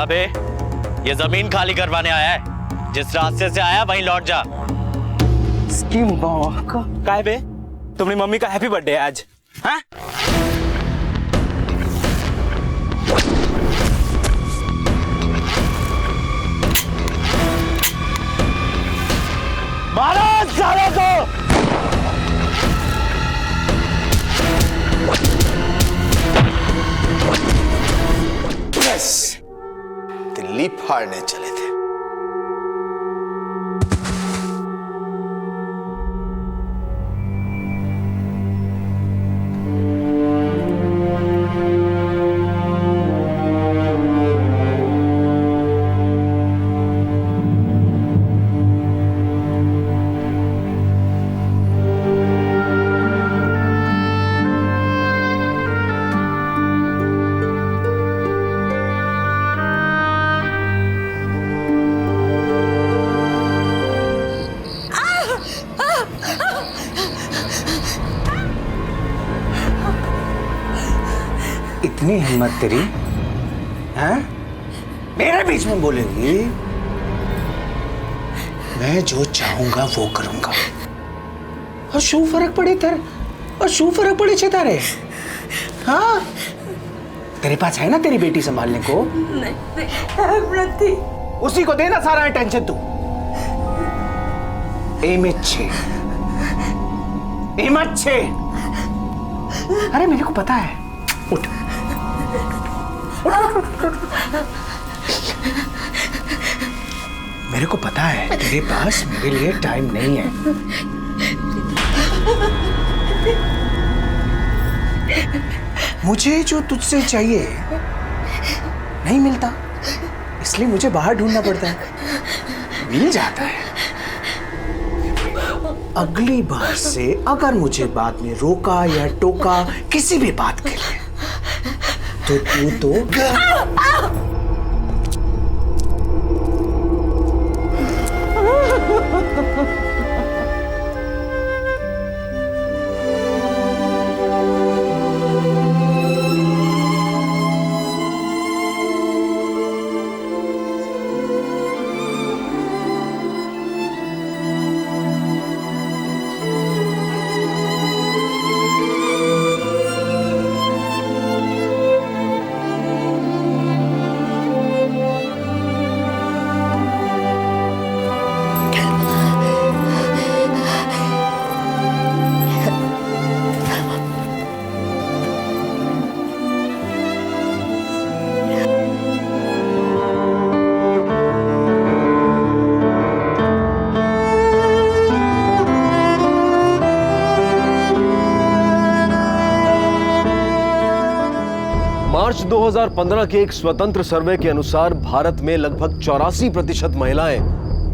बे, ये जमीन खाली करवाने आया है, जिस रास्ते से आया वहीं लौट जा। काय बे, तुम्हारी मम्मी का हैप्पी बर्थडे है आज, हाँ? मारो साले को। ही फाड़ने चले थे। इतनी हिम्मत तेरी, हैं? मेरे बीच में बोलेगी? मैं जो चाहूंगा वो करूंगा। और शू फर्क पड़े तेरे, और शू फर्क पड़े छे तारे? हाँ? तेरे पास है ना तेरी बेटी संभालने को? नहीं, उसी को देना सारा अटेंशन तू। एम अच्छे, एम अच्छे। अरे मेरे को पता है। उठ। मेरे को पता है तेरे पास मेरे लिए टाइम नहीं है। मुझे जो तुझसे चाहिए नहीं मिलता, इसलिए मुझे बाहर ढूंढना पड़ता है। मिल जाता है। अगली बार से अगर मुझे बाद में रोका या टोका किसी भी बात के लिए, तो तू तो मार्च 2015 के एक स्वतंत्र सर्वे के अनुसार भारत में लगभग 84% महिलाएं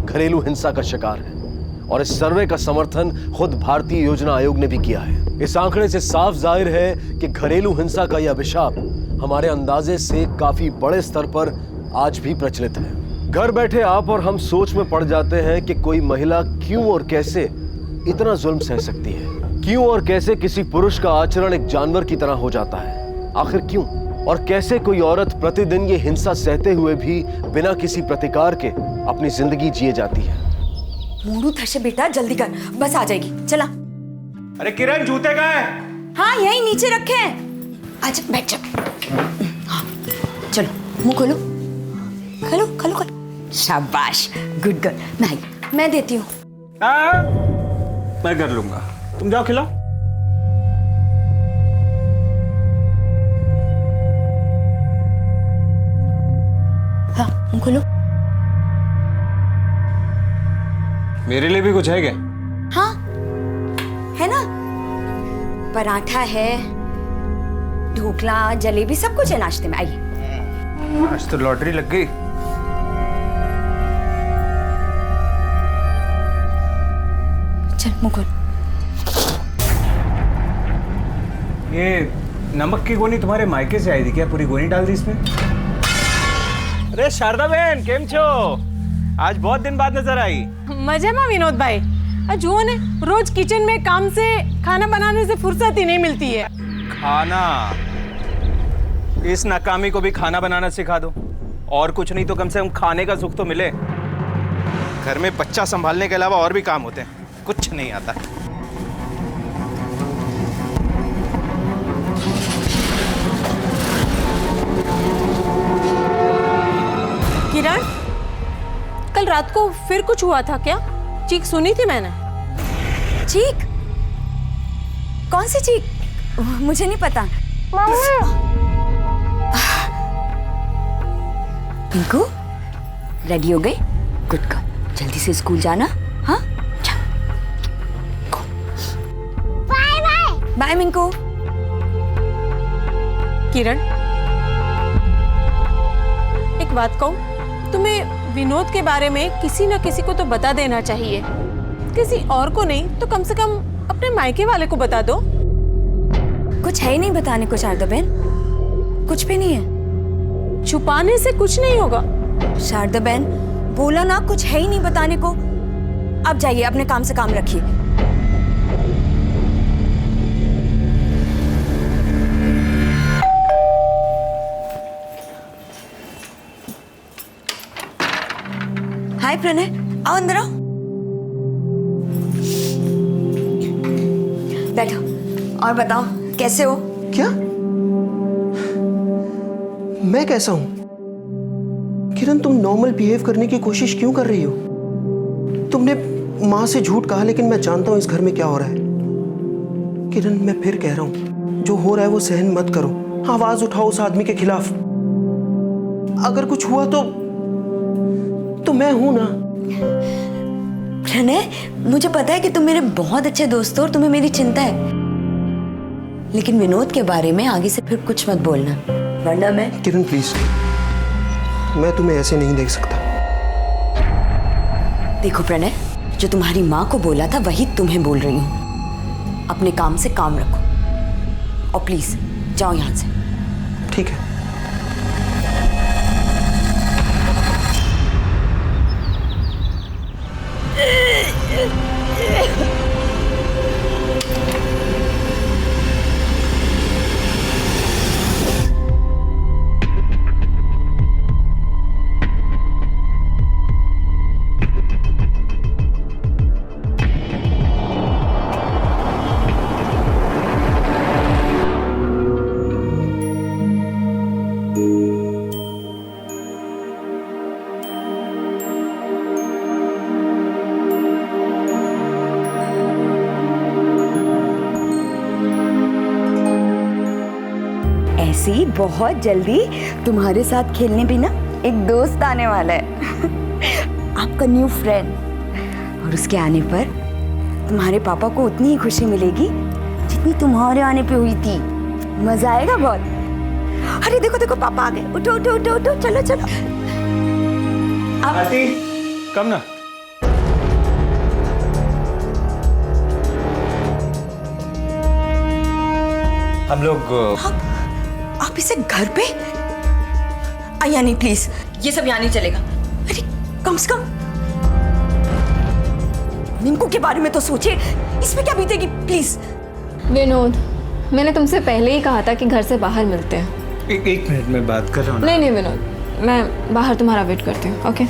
घरेलू हिंसा का शिकार हैं और इस सर्वे का समर्थन खुद भारतीय योजना आयोग ने भी किया है। इस आंकड़े से साफ जाहिर है कि घरेलू हिंसा का यह अभिशाप हमारे अंदाजे से काफी बड़े स्तर पर आज भी प्रचलित है। घर बैठे आप और हम सोच में पड़ जाते हैं कि कोई महिला क्यों और कैसे इतना जुल्म सह सकती है, क्यों और कैसे किसी पुरुष का आचरण एक जानवर की तरह हो जाता है। आखिर क्यों और कैसे कोई औरत प्रतिदिन ये हिंसा सहते हुए भी बिना किसी प्रतिकार के अपनी जिंदगी जिए जाती है। मोड़ू थशे बेटा, जल्दी कर, बस आ जाएगी। चला। अरे किरण, जूते कहाँ हैं? हाँ यही नीचे रखे हैं। आजा बैठ जा। हाँ चलो, मुंह खोलो खोलो खोलो खोलो। शाबाश, गुड गर्ल। मैं देती हूँ। मैं कर लूंगा, तुम जाओ खिलाओ। हाँ मुंह खोलो। मेरे लिए भी कुछ है क्या? हाँ है ना, पराठा है, ढोकला, जलेबी, सब कुछ है नाश्ते में। आइए। आज तो लॉटरी लग गई। चल मुंह खोल। ये नमक की गोनी तुम्हारे मायके से आई थी क्या? पूरी गोनी डाल दी इसमें? अरे शारदा बहन, केम छो? आज बहुत दिन बाद नजर आई। मजे में विनोद भाई। जुओ ने रोज किचन में काम से, खाना बनाने से फुर्सत ही नहीं मिलती है। खाना? इस नाकामी को भी खाना बनाना सिखा दो, और कुछ नहीं तो कम से कम खाने का सुख तो मिले। घर में बच्चा संभालने के अलावा और भी काम होते हैं, कुछ नहीं आता। किरण, कल रात को फिर कुछ हुआ था क्या? चीख सुनी थी मैंने। चीख? कौन सी चीख? मुझे नहीं पता। पिंकू, रेडी हो गए? गुड गर्ल, जल्दी से स्कूल जाना। हाँ, बाय बाय। बाय मिंकू। किरण, एक बात कहूं, तुम्हें विनोद के बारे में किसी न किसी को तो बता देना चाहिए। किसी और को नहीं तो कम से कम अपने मायके वाले को बता दो। कुछ है ही नहीं बताने को शारदा बहन, कुछ भी नहीं है। छुपाने से कुछ नहीं होगा। शारदा बहन, बोला ना कुछ है ही नहीं बताने को। अब जाइए, अपने काम से काम रखिए। हाय प्रणय, आओ अंदर आओ। बैठो और बताओ कैसे हो? क्या? मैं कैसा हूं? किरण, तुम नॉर्मल बिहेव करने की कोशिश क्यों कर रही हो? तुमने माँ से झूठ कहा, लेकिन मैं जानता हूं इस घर में क्या हो रहा है। किरण, मैं फिर कह रहा हूं, जो हो रहा है वो सहन मत करो। आवाज उठाओ उस आदमी के खिलाफ। अगर कुछ हुआ तो मैं हूं ना। प्रणय, मुझे पता है कि तुम मेरे बहुत अच्छे दोस्त हो और तुम्हें मेरी चिंता है, लेकिन विनोद के बारे में आगे से फिर कुछ मत बोलना, वरना मैं। किरण प्लीज, मैं तुम्हें ऐसे नहीं देख सकता। देखो प्रणय, जो तुम्हारी माँ को बोला था वही तुम्हें बोल रही हूँ। अपने काम से काम रखो और प्लीज जाओ यहाँ से। ठीक है। ऐसे ही बहुत जल्दी तुम्हारे साथ खेलने भी ना एक दोस्त आने वाला है। आपका न्यू फ्रेंड। और उसके आने पर तुम्हारे पापा को उतनी ही खुशी मिलेगी जितनी तुम्हारे आने पे हुई थी। मजा आएगा बहुत। अरे देखो देखो, पापा आ गए। उठो उठो उठो उठो, चलो चलो। आरती, कम ना। हम लोग आप इसे घर पे? यानी प्लीज, ये सब यहाँ नहीं चलेगा। अरे कम से कम मिंकू के बारे में तो सोचिए, इसमें क्या बीतेगी प्लीज। विनोद, मैंने तुमसे पहले ही कहा था कि घर से बाहर मिलते हैं। एक मिनट में बात कर रहा हूँ। नहीं नहीं विनोद, मैं बाहर तुम्हारा वेट करती हूँ। ओके।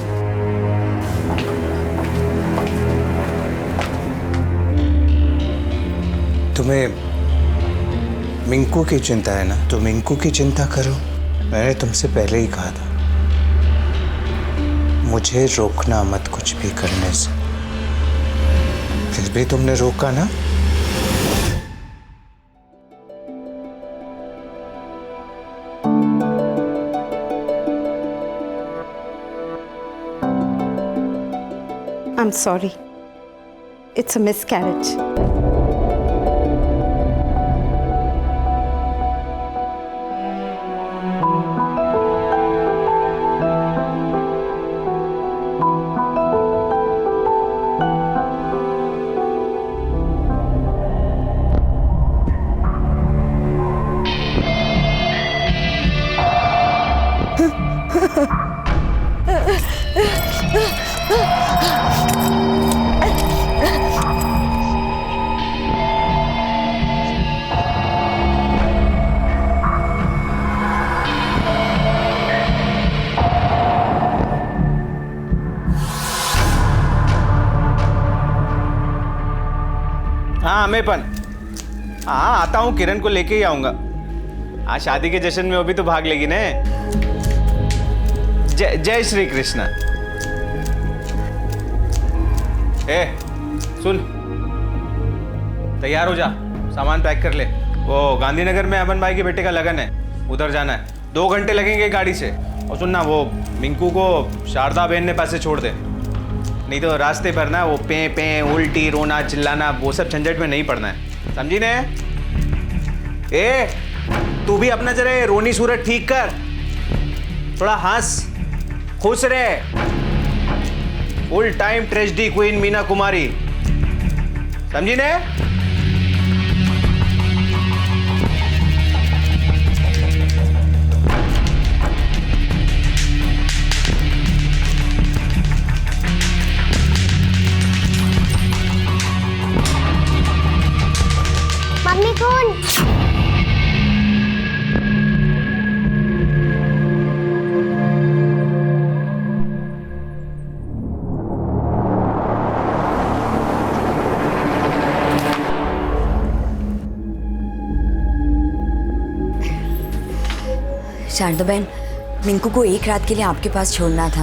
तुम्हें मिंकू की चिंता है ना, तो मिंकू की चिंता करो। मैंने तुमसे पहले ही कहा था, मुझे रोकना मत कुछ भी करने से। फिर भी तुमने रोका ना। I'm sorry. It's a miscarriage. हाँ अमेपन, हाँ आता हूँ, किरण को लेके ही आऊंगा। हाँ शादी के जश्न में वो भी तो भाग लेगी ने। जय श्री कृष्णा। ए सुन, तैयार हो जा, सामान पैक कर ले। वो गांधीनगर में अमन भाई के बेटे का लगन है, उधर जाना है। 2 घंटे लगेंगे गाड़ी से, और सुनना, वो मिंकू को शारदा बहन ने पैसे छोड़ दे, नहीं तो रास्ते पर ना वो पे पे उल्टी रोना चिल्लाना वो सब झंझट में नहीं पड़ना है, समझी ने? ए तू भी अपना जरा रोनी सूरत ठीक कर, थोड़ा हंस खुश रहे। Full time tragedy queen Meena Kumari, समझी ने? मम्मी कौन? शारदा बहन, मिंकू को एक रात के लिए आपके पास छोड़ना था।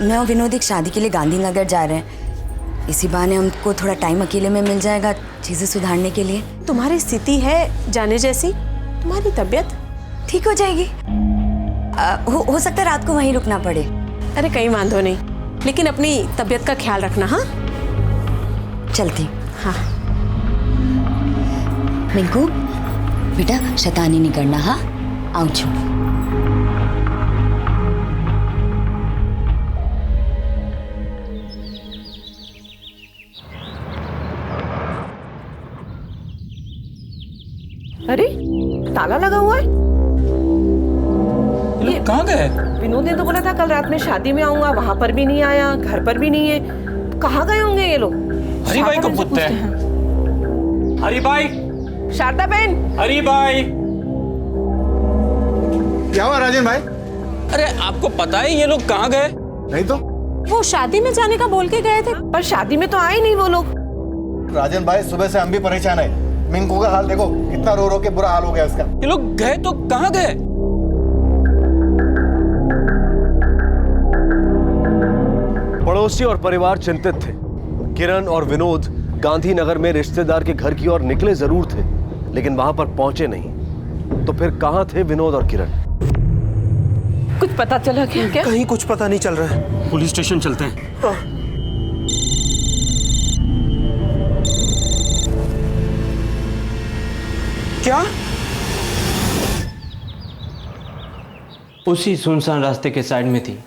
मैं और विनोद एक शादी के लिए गांधीनगर जा रहे हैं। इसी बहाने हमको थोड़ा टाइम अकेले में मिल जाएगा चीज़ें सुधारने के लिए। तुम्हारी स्थिति है जाने जैसी, तुम्हारी तबीयत ठीक हो जाएगी। हो सकता है रात को वहीं रुकना पड़े। अरे कहीं वांधो नहीं, लेकिन अपनी तबीयत का ख्याल रखना। हाँ चलती। हाँ मिंकू बेटा, शैतानी नहीं करना। हाँ आऊँ छू। अरे ताला लगा हुआ है। ये कहाँ गए? विनोद ने तो बोला था कल रात में शादी में आऊंगा, वहां पर भी नहीं आया, घर पर भी नहीं है। कहाँ गए होंगे ये लोग? हरी भाई को पूछते हैं। हरी भाई, शारदा बहन, हरी भाई। क्या हुआ राजन भाई? अरे आपको पता है ये लोग कहाँ गए? नहीं तो। वो शादी में जाने का बोल के गए थे, पर शादी में तो आए नहीं वो लोग। राजन भाई सुबह से हम भी परेशान है। मिंकू का हाल देखो, कितना रो रो के बुरा हाल हो गया इसका। ये लोग गए तो कहाँ गए? पड़ोसी और परिवार चिंतित थे। किरण और विनोद गांधीनगर में रिश्तेदार के घर की ओर निकले जरूर थे, लेकिन वहां पर पहुंचे नहीं। तो फिर कहां थे विनोद और किरण? कुछ पता चला क्या? कहीं कुछ पता नहीं चल रहा है। पुलिस स्टेशन चलते हैं। क्या? उसी सुनसान रास्ते के साइड में थी।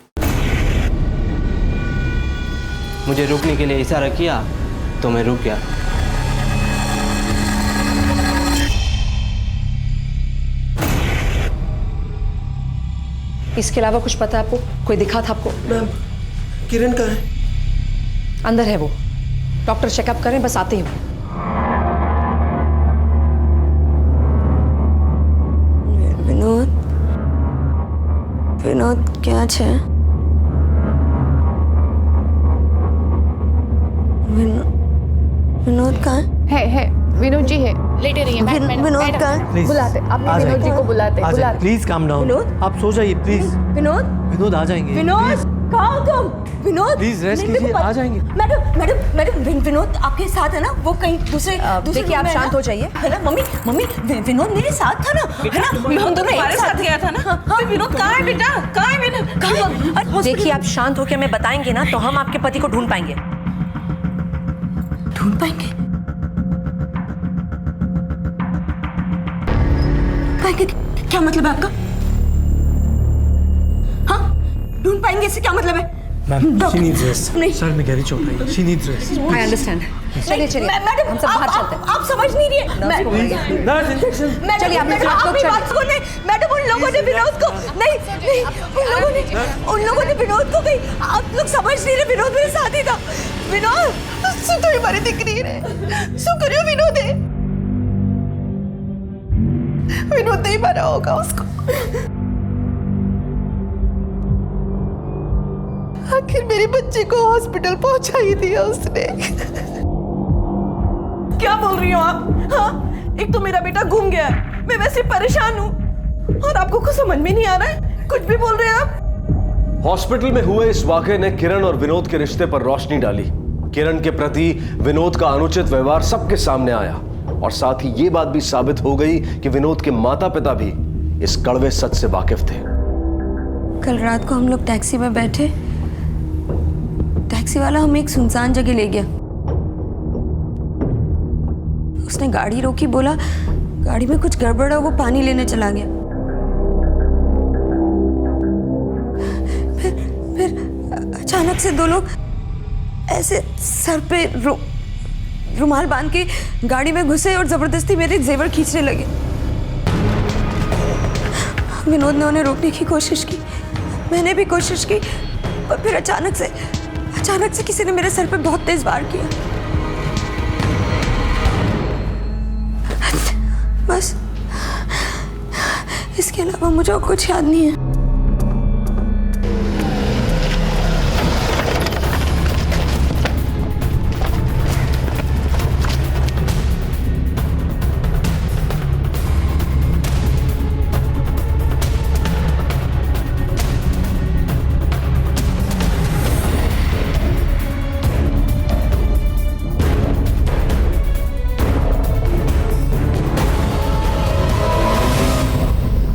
मुझे रुकने के लिए इशारा किया तो मैं रुक गया। इसके अलावा कुछ पता है आपको? कोई दिखा था आपको? मैम, किरण कहाँ है? अंदर है वो। डॉक्टर चेकअप करें, बस आते हैं। विनोद, विनोद क्या है? विनोद कहाँ है विनोद जी है, लेटे रहिए। विनोद कहाँ? बुलाते, आप विनोद जी को बुलाते। Please calm down. आप सो जाइए प्लीज। विनोद आ जाएंगे। विनोद कहाँ हो तुम? विनोद प्लीज रेस्ट कीजिए, आ जाएंगे। मैडम विनोद आपके साथ है ना? वो कहीं दूसरे देखिए आप शांत हो जाइए, है ना? मम्मी विनोद मेरे साथ था ना, है ना? हम दोनों एक साथ गया था ना। हाँ, विनोद कहाँ है बेटा? कहाँ है विनोद? देखिए आप शांत होकर हमें बताएंगे ना तो हम आपके पति को ढूंढ पाएंगे। ढूंढ पाएंगे? क्या मतलब है आपका? हाँ, ढूंढ पाएंगे इससे क्या मतलब है? Ma'am, she needs rest. नहीं। सर में गहरी चोट आई। She needs rest. I understand. चलिए मैडम, हम सब बाहर चलते हैं। आप समझ नहीं रही है। चलिए आप बात सुने। मैडम, उन लोगों ने विनोद को नहीं, उन लोगों ने विनोद को कहीं, आप लोग समझ नहीं रहे। विनोद मेरे साथ ही था। विनोद सु तो हमारी दिख रही है। सु करियो विनोद है। विनोद नहीं मारा होगा उसको। आखिर मेरी बच्ची को हॉस्पिटल पहुंचा ही दिया उसने। क्या बोल रही हो आप? हाँ, एक तो मेरा बेटा घूम गया, मैं वैसे परेशान हूँ, और आपको कुछ समझ में नहीं आ रहा है? कुछ भी बोल रहे हैं आप। हॉस्पिटल में हुए इस वाकये ने किरण और विनोद के रिश्ते पर रोशनी डाली। किरण के प्रति विनोद का अनुचित व्यवहार सबके सामने आया, और साथ ही ये बात भी साबित हो गई कि विनोद के माता पिता भी इस कड़वे सच से वाकिफ थे। कल रात को हम लोग टैक्सी में बैठे, टैक्सी वाला हमें एक सुनसान जगह ले गया। उसने गाड़ी रोकी, बोला गाड़ी में कुछ गड़बड़ है, वो पानी लेने चला गया। फिर अचानक से दो लोग ऐसे सर पे रुमाल बांध के गाड़ी में घुसे और जबरदस्ती मेरे जेवर खींचने लगे। विनोद ने उन्हें रोकने की कोशिश की, मैंने भी कोशिश की, और फिर अचानक से किसी ने मेरे सर पे बहुत तेज वार किया। बस इसके अलावा मुझे और कुछ याद नहीं है।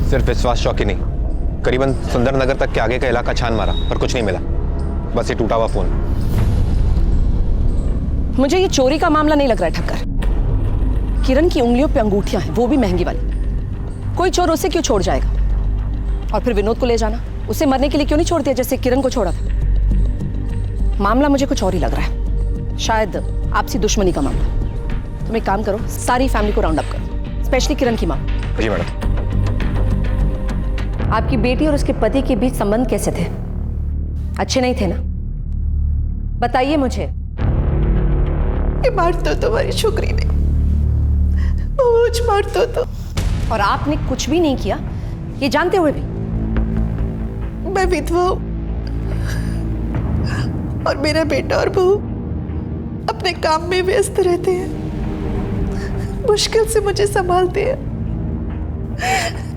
सिर्फ विश्वास चौकी नहीं, करीबन सुंदर नगर तक के आगे का इलाका छान मारा पर कुछ नहीं मिला, बस ये टूटा हुआ फोन। मुझे ये चोरी का मामला नहीं लग रहा है ठक्कर। किरण की उंगलियों पे अंगूठियां हैं, वो भी महंगी वाली। कोई चोर उसे क्यों छोड़ जाएगा? और फिर विनोद को ले जाना, उसे मरने के लिए क्यों नहीं छोड़ दिया जैसे किरण को छोड़ा था? मामला मुझे कुछ और ही लग रहा है, शायद आपसी दुश्मनी का मामला। तुम एक काम करो, सारी फैमिली को राउंड अप करो, स्पेशली किरण की माँ। जी मैडम। आपकी बेटी और उसके पति के बीच संबंध कैसे थे? अच्छे नहीं थे ना? बताइए मुझे। मार तो तुम्हारी छोकरी ने, मुझ मार तो। और आपने कुछ भी नहीं किया, ये जानते हुए भी? मैं विधवा हूं और मेरा बेटा और बहू अपने काम में व्यस्त रहते हैं, मुश्किल से मुझे संभालते हैं।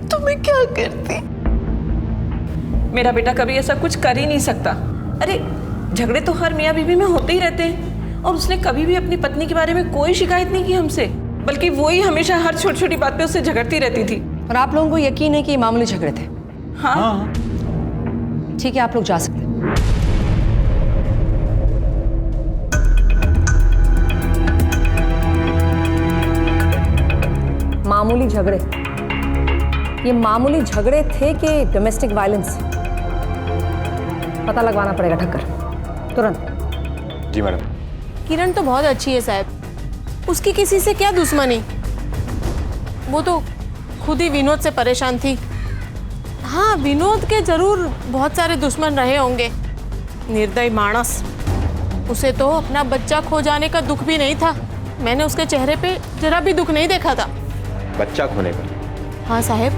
तो मैं क्या करती? मेरा बेटा कभी ऐसा कुछ कर ही नहीं सकता। अरे झगड़े तो हर मियाँ बीवी में होते ही रहते हैं, और उसने कभी भी अपनी पत्नी के बारे में कोई शिकायत नहीं की हमसे, बल्कि वो ही हमेशा हर छोटी छोटी बात पे उससे झगड़ती रहती थी। और आप लोगों को यकीन है कि ये मामूली झगड़े थे? हाँ। ठीक है, आप लोग जा सकते हैं। मामूली झगड़े, ये मामूली झगड़े थे कि डोमेस्टिक वायलेंस? पता लगवाना पड़ेगा ठक्कर, तुरंत। जी मैडम। किरण तो बहुत अच्छी है साहब, उसकी किसी से क्या दुश्मनी? वो तो खुद ही विनोद से परेशान थी। हाँ, विनोद के जरूर बहुत सारे दुश्मन रहे होंगे। निर्दयी मानस, उसे तो अपना बच्चा खो जाने का दुख भी नहीं था। मैंने उसके चेहरे पे जरा भी दुख नहीं देखा था। बच्चा खोने का? हाँ साहब,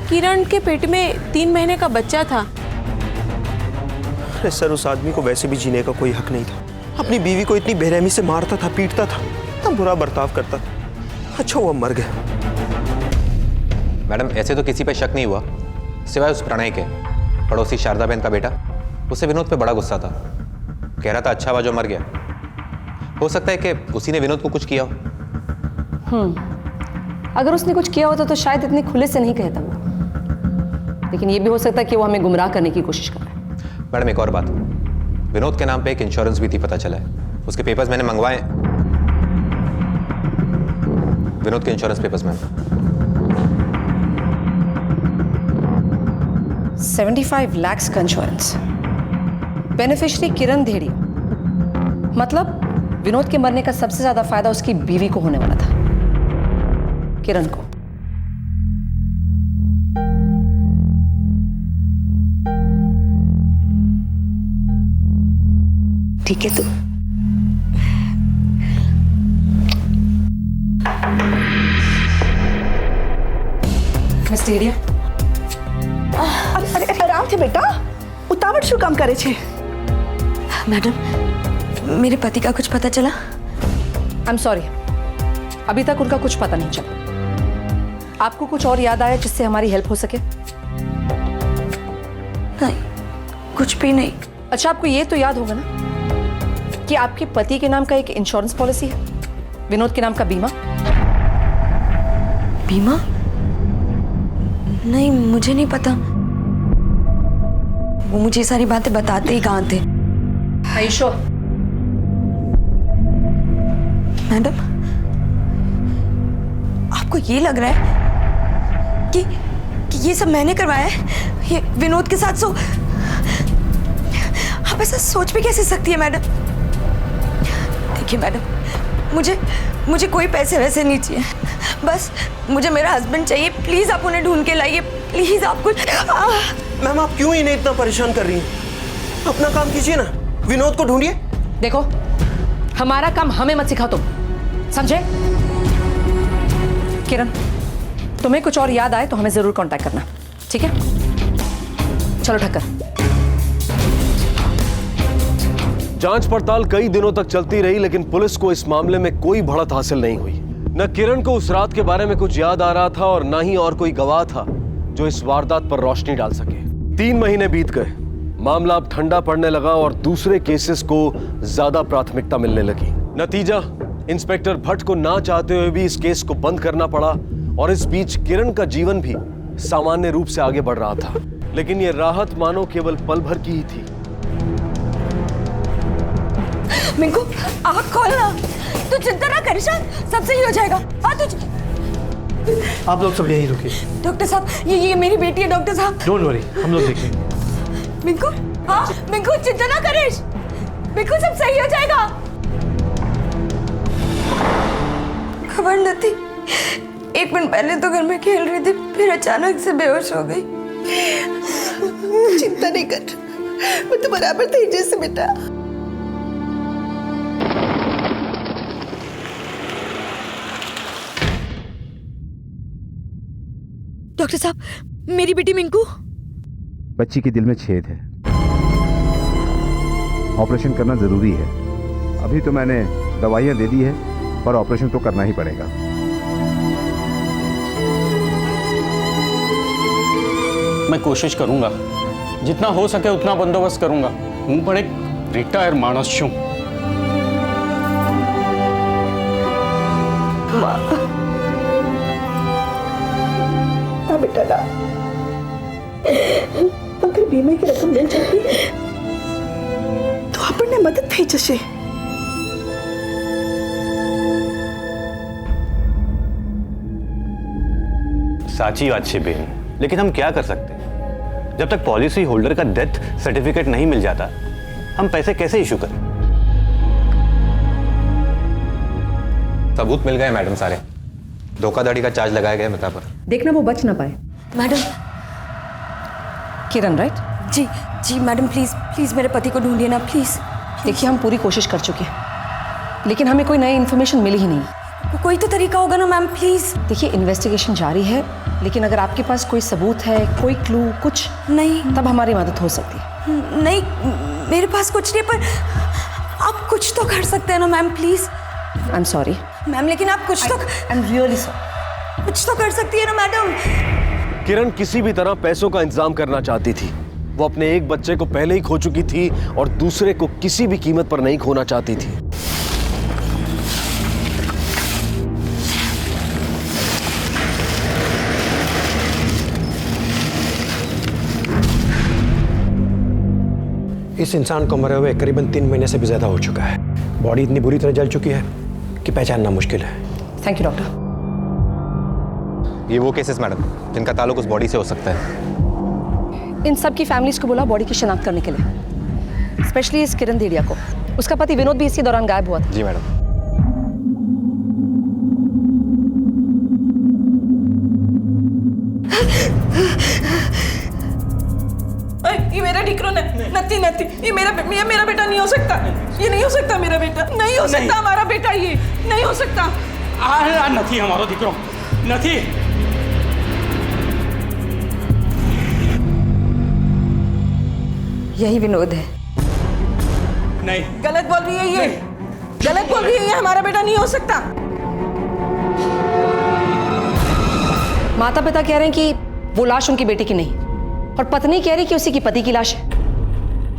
किरण के पेट में 3 महीने का बच्चा था। अरे सर, उस आदमी को वैसे भी जीने का कोई हक नहीं था। अपनी बीवी को इतनी बेरहमी से मारता था, पीटता था, इतना बुरा बर्ताव करता था। अच्छा वो मर गया। मैडम ऐसे तो किसी पे शक नहीं हुआ सिवाय उस प्रणय के। पड़ोसी शारदा बहन का बेटा, उसे विनोद पे बड़ा गुस्सा था, कह रहा था अच्छा हुआ जो मर गया। हो सकता है कि उसी ने विनोद को कुछ किया हो। अगर उसने कुछ किया होता तो शायद इतने खुले से नहीं कहता वो, लेकिन ये भी हो सकता है कि वो हमें गुमराह करने की कोशिश कर रहा है। मैडम एक और बात, विनोद के नाम पे एक इंश्योरेंस भी थी, पता चला है। उसके पेपर्स मैंने मंगवाए, विनोद के इंश्योरेंस पेपर्स में 75 लाख का इंश्योरेंस। बेनिफिशियरी किरण धेड़ी, मतलब विनोद के मरने का सबसे ज्यादा फायदा उसकी बीवी को होने वाला था, किरण को। ठीक है, तो मिस्टेरिया, अरे आराम से बेटा, उतावળ શું કામ કરે છે? मैडम, मेरे पति का कुछ पता चला? आई एम सॉरी, अभी तक उनका कुछ पता नहीं चला। आपको कुछ और याद आया जिससे हमारी हेल्प हो सके? नहीं, कुछ भी नहीं। अच्छा, आपको ये तो याद होगा ना कि आपके पति के नाम का एक इंश्योरेंस पॉलिसी है, विनोद के नाम का बीमा। बीमा? नहीं, मुझे नहीं पता। वो मुझे ये सारी बातें बताते ही कहाँ थे। आयुषो, मैडम, आपको ये लग रहा है कि ये सब मैंने करवाया है, ये विनोद के साथ? सो आप ऐसा सोच भी कैसे सकती है मैडम? देखिए मैडम, मुझे कोई पैसे वैसे नहीं चाहिए, बस मुझे मेरा हस्बैंड चाहिए। प्लीज आप उन्हें ढूंढ के लाइए, प्लीज। आप कुछ मैम, आप क्यों इन्हें इतना परेशान कर रही हैं? अपना काम कीजिए ना, विनोद को ढूंढिए। देखो, हमारा काम हमें मत सिखाओ तुम, समझे? किरण, तुम्हें कुछ और याद आए तो हमें जरूर कांटेक्ट करना, ठीक है? चलो ठक्कर। जांच पड़ताल कई दिनों तक चलती रही, लेकिन पुलिस को इस मामले में कोई बढ़त हासिल नहीं हुई। न किरण को उस रात के बारे में कुछ याद आ रहा था और न ही और कोई गवाह था जो इस वारदात पर रोशनी डाल सके। 3 महीने बीत गए, मामला अब ठंडा पड़ने लगा और दूसरे केसेस को ज्यादा प्राथमिकता मिलने लगी। नतीजा, इंस्पेक्टर भट्ट को ना चाहते हुए भी इस केस को बंद करना पड़ा और इस बीच किरण का जीवन भी सामान्य रूप से आगे बढ़ रहा था। लेकिन ये राहत मानो केवल पल भर की ही थी। मिंकू, आँख खोलना, तू चिंता ना कर, सब सही हो जाएगा। हाँ, आप लोग सब यहीं रुकिए। डॉक्टर साहब, ये मेरी बेटी है डॉक्टर साहब। डोंट वरी, हम लोग देखेंगे। मिंकू, हाँ मिंकू, चिंता ना करिस, मिंकू सब सही हो जाएगा। खबर न थी, 1 मिनट पहले तो घर में खेल रही थी, फिर अचानक से बेहोश हो गई। चिंता नहीं कर, मैं तो बराबर थी जैसे बेटा। डॉक्टर साहब, मेरी बेटी मिंकू। बच्ची के दिल में छेद है, ऑपरेशन करना जरूरी है। अभी तो मैंने दवाइयां दे दी है, पर ऑपरेशन तो करना ही पड़ेगा। मैं कोशिश करूंगा, जितना हो सके उतना बंदोबस्त करूंगा। हूं पर एक रिटायर मानस छूं। बेटा, अगर बीमे की रकम मिल जाती तो આપણને મદદ થઈ જશે। साची बात है बहन, लेकिन हम क्या कर सकते हैं? जब तक पॉलिसी होल्डर का डेथ सर्टिफिकेट नहीं मिल जाता, हम पैसे कैसे इशू करें? सबूत मिल गए मैडम सारे, धोखाधड़ी का चार्ज लगाया गया मिता पर। देखना वो बच ना पाए। मैडम। किरण, राइट? जी जी मैडम, प्लीज प्लीज मेरे पति को ढूंढिए ना, प्लीज। देखिए, हम पूरी कोशिश कर चुके हैं, लेकिन हमें कोई नई इन्फॉर्मेशन मिली ही नहीं। कोई तो तरीका होगा ना मैम, प्लीज। देखिए, इन्वेस्टिगेशन जारी है, लेकिन अगर आपके पास कोई सबूत है, कोई क्लू, कुछ नहीं, तब हमारी मदद हो सकती है। नहीं, मेरे पास कुछ नहीं, पर आप कुछ तो कर सकते हैं ना ma'am, please. I am sorry ma'am, लेकिन आप कुछ तो, आई एम रियली सॉरी, कुछ तो कर सकती है ना मैडम। किरण किसी भी तरह पैसों का इंतजाम करना चाहती थी। वो अपने एक बच्चे को पहले ही खो चुकी थी और दूसरे को किसी भी कीमत पर नहीं खोना चाहती थी। इस इंसान को मरे हुए करीबन 3 महीने से भी ज्यादा हो चुका है। बॉडी इतनी बुरी तरह जल चुकी है कि पहचानना मुश्किल है। Thank you doctor. ये वो केसेस मैडम जिनका ताल्लुक उस बॉडी से हो सकता है। इन सब की फैमिलीज को बुला बॉडी की शिनाख्त करने के लिए, स्पेशली इस किरण देड़िया को। उसका पति विनोद भी इसी दौरान गायब हुआ था। जी मैडम। ये मेरा डिक्रो नती, ये मेरा बेटा नहीं हो सकता। ये नहीं हो सकता, मेरा बेटा नहीं हो सकता, हमारा बेटा ये नहीं हो सकता। नहीं हमारो दिक्रो नहीं। यही विनोद है। नहीं, गलत बोल रही है ये, गलत बोल रही है ये, हमारा बेटा नहीं हो सकता। माता पिता कह रहे हैं कि वो लाश उनकी बेटी की नहीं, और पत्नी कह रही कि उसी की पति की लाश है।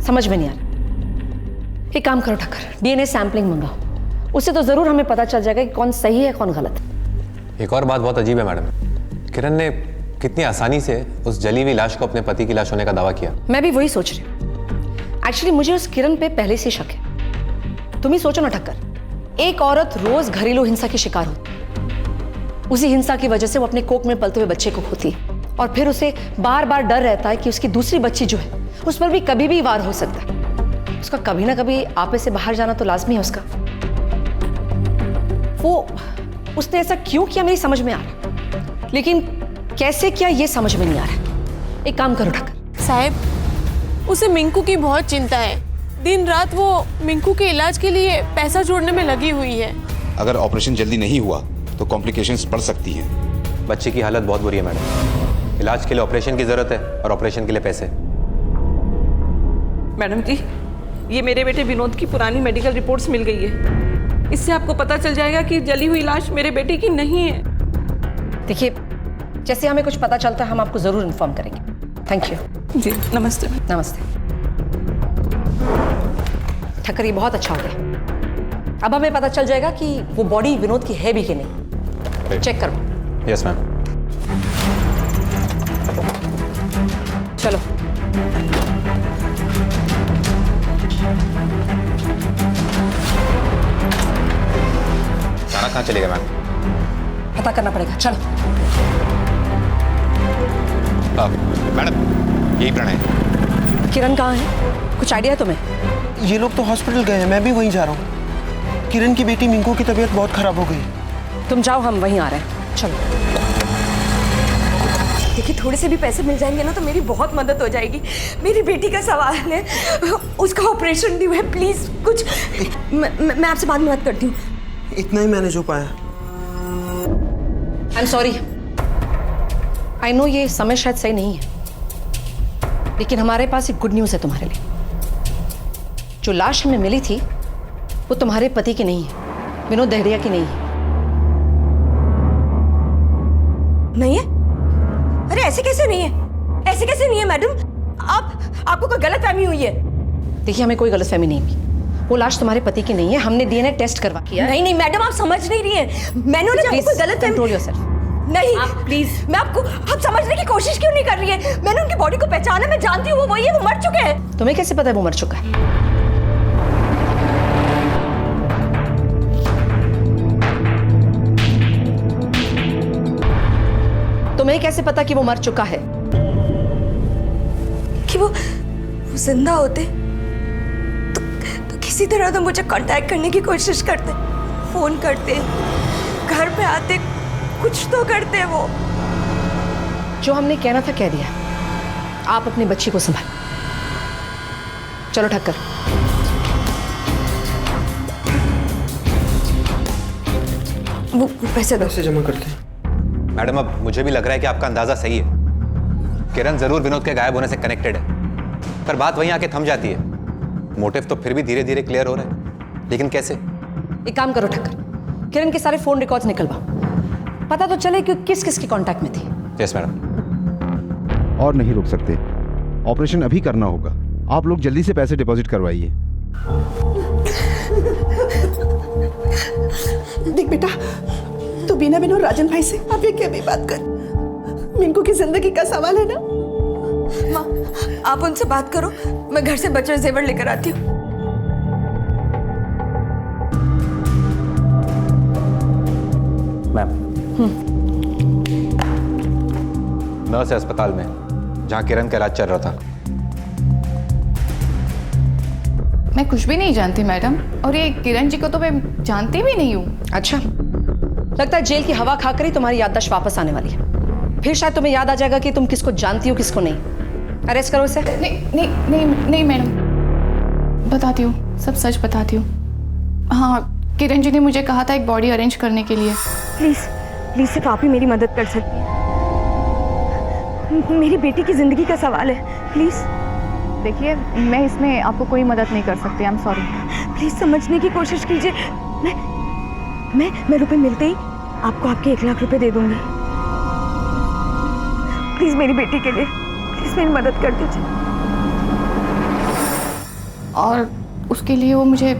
समझ में नहीं आ रहा। एक काम करो ठक्कर, डीएनए सैंपलिंग मंगाओ, उससे तो जरूर हमें पता चल जाएगा कि कौन सही है कौन गलत। एक और बात बहुत अजीब है मैडम, किरण ने कितनी आसानी से उस जली हुई लाश को अपने पति की लाश होने का दावा किया। मैं भी वही सोच रही हूँ। एक्चुअली मुझे उस किरण पे पहले से शक है। तुम ही सोचो ना ठक्कर, एक औरत रोज घरेलू हिंसा की शिकार होती, उसी हिंसा की वजह से वो अपने कोख में पलते हुए बच्चे को खोती है और फिर उसे बार बार डर रहता है कि उसकी दूसरी बच्ची जो है उस पर भी कभी भी वार हो सकता है। उसका कभी ना कभी आपे से बाहर जाना तो लाजमी है उसका। वो उसने ऐसा क्यों किया मेरी समझ में आ रहा, लेकिन कैसे किया ये समझ में नहीं आ रहा। एक काम करो ठक्कर साहब, उसे मिंकू की बहुत चिंता है। दिन रात वो मिंकू के इलाज के लिए पैसा जोड़ने में लगी हुई है। अगर ऑपरेशन जल्दी नहीं हुआ तो कॉम्प्लिकेशंस बढ़ सकती हैं। बच्चे की हालत बहुत बुरी है मैडम, इलाज के लिए ऑपरेशन की जरूरत है और ऑपरेशन के लिए पैसे। मैडम जी, ये मेरे बेटे विनोद की पुरानी मेडिकल रिपोर्ट्स मिल गई है। इससे आपको पता चल जाएगा कि जली हुई लाश मेरे बेटे की नहीं है। देखिए, जैसे हमें कुछ पता चलता है हम आपको जरूर इन्फॉर्म करेंगे। थैंक यू जी। नमस्ते। नमस्ते। ठक्कर, ये बहुत अच्छा हो गया। अब हमें पता चल जाएगा कि वो बॉडी विनोद की है भी कि नहीं। चेक करो। Yes ma'am. चलो। खाना कहाँ चलेगा मैम? पता करना पड़ेगा, चलो। मैडम, यही प्रण है। किरण कहाँ है? कुछ आइडिया है तुम्हें? ये लोग तो हॉस्पिटल गए हैं, मैं भी वहीं जा रहा हूँ। किरण की बेटी मिंकू की तबीयत बहुत खराब हो गई। तुम जाओ, हम वहीं आ रहे हैं। चलो। देखिए, थोड़े से भी पैसे मिल जाएंगे ना तो मेरी बहुत मदद हो जाएगी। मेरी बेटी का सवाल है, उसका ऑपरेशन ड्यू है। प्लीज कुछ मैं आपसे बाद में बात करती हूँ। इतना ही मैनेज हो पाया। I am sorry, I know ये समय शायद सही नहीं है, लेकिन हमारे पास एक गुड न्यूज़ है तुम्हारे लिए। जो लाश हमें मिली थी वो तुम्हारे पति की नहीं है, विनोद दहड़िया की नहीं है। नहीं है? अरे ऐसे कैसे नहीं है? ऐसे कैसे नहीं है मैडम? आपको कोई गलतफहमी हुई है? देखिए, हमें कोई गलतफहमी नहीं हुई। वो लाश तुम्हारे पति की नहीं है, हमने डीएनए टेस्ट करवा किया। नहीं नहीं मैडम, आप समझ नहीं रही हैं। मैंने उन्हें कोई गलतफहमी। Control yourself. नहीं प्लीज, मैं आप समझने की कोशिश क्यों नहीं कर रही है? मैंने उनकी बॉडी को पहचाना, मैं जानती हूँ वो वही है, वो मर चुके हैं। तुम्हें कैसे पता है वो मर चुका है? तुम्हें कैसे पता कि वो मर चुका है? कि वो जिंदा होते तो किसी तरह तो मुझे कांटेक्ट करने की कोशिश करते, फोन करते, घर पे आते, कुछ तो करते। वो जो हमने कहना था कह दिया। आप अपनी बच्ची को संभाल। चलो ठक्कर। वो पैसे दो। पैसे जमा करते हैं। मैडम, अब मुझे भी लग रहा है कि आपका अंदाजा सही है। किरण जरूर विनोद के गायब होने से कनेक्टेड है, पर बात वहीं आके थम जाती है। मोटिव तो फिर भी धीरे धीरे क्लियर हो रहा है, लेकिन कैसे? एक काम करो ठक्कर, किरण के सारे फोन रिकॉर्ड्स निकलवाओ, पता तो चले कि किस किस के कांटेक्ट में थी। Yes madam. और नहीं रुक सकते, ऑपरेशन अभी करना होगा। आप लोग जल्दी से पैसे डिपॉजिट करवाइए। देख बेटा, तू बिना राजन भाई से अभी के अभी बात कर। मिंकू की जिंदगी का सवाल है ना। माँ, आप उनसे बात करो, मैं घर से बच्चे जेवर लेकर आती हूँ। मैम, नर्स है अस्पताल में जहां किरण का इलाज चल रहा था। मैं कुछ भी नहीं जानती मैडम, और ये किरण जी को तो मैं जानती भी नहीं हूँ। अच्छा, लगता है जेल की हवा खाकर ही तुम्हारी याददाश्त वापस आने वाली है। फिर शायद तुम्हें याद आ जाएगा कि तुम किसको जानती हो किसको नहीं। अरेस्ट करो इसे। नहीं नहीं नहीं नहीं मैडम, बताती हूँ, सब सच बताती हूँ। हाँ, किरण जी ने मुझे कहा था एक बॉडी अरेंज करने के लिए। प्लीज प्लीज, सिर्फ आप ही मेरी मदद कर सकती हैं। मेरी बेटी की जिंदगी का सवाल है, प्लीज। देखिए, मैं इसमें आपको कोई मदद नहीं कर सकती। I am sorry. प्लीज समझने की कोशिश कीजिए। मैं रुपए मिलते ही आपको आपके 1 लाख रुपए दे दूंगी। प्लीज मेरी बेटी के लिए प्लीज मेरी मदद कर दीजिए। और उसके लिए वो मुझे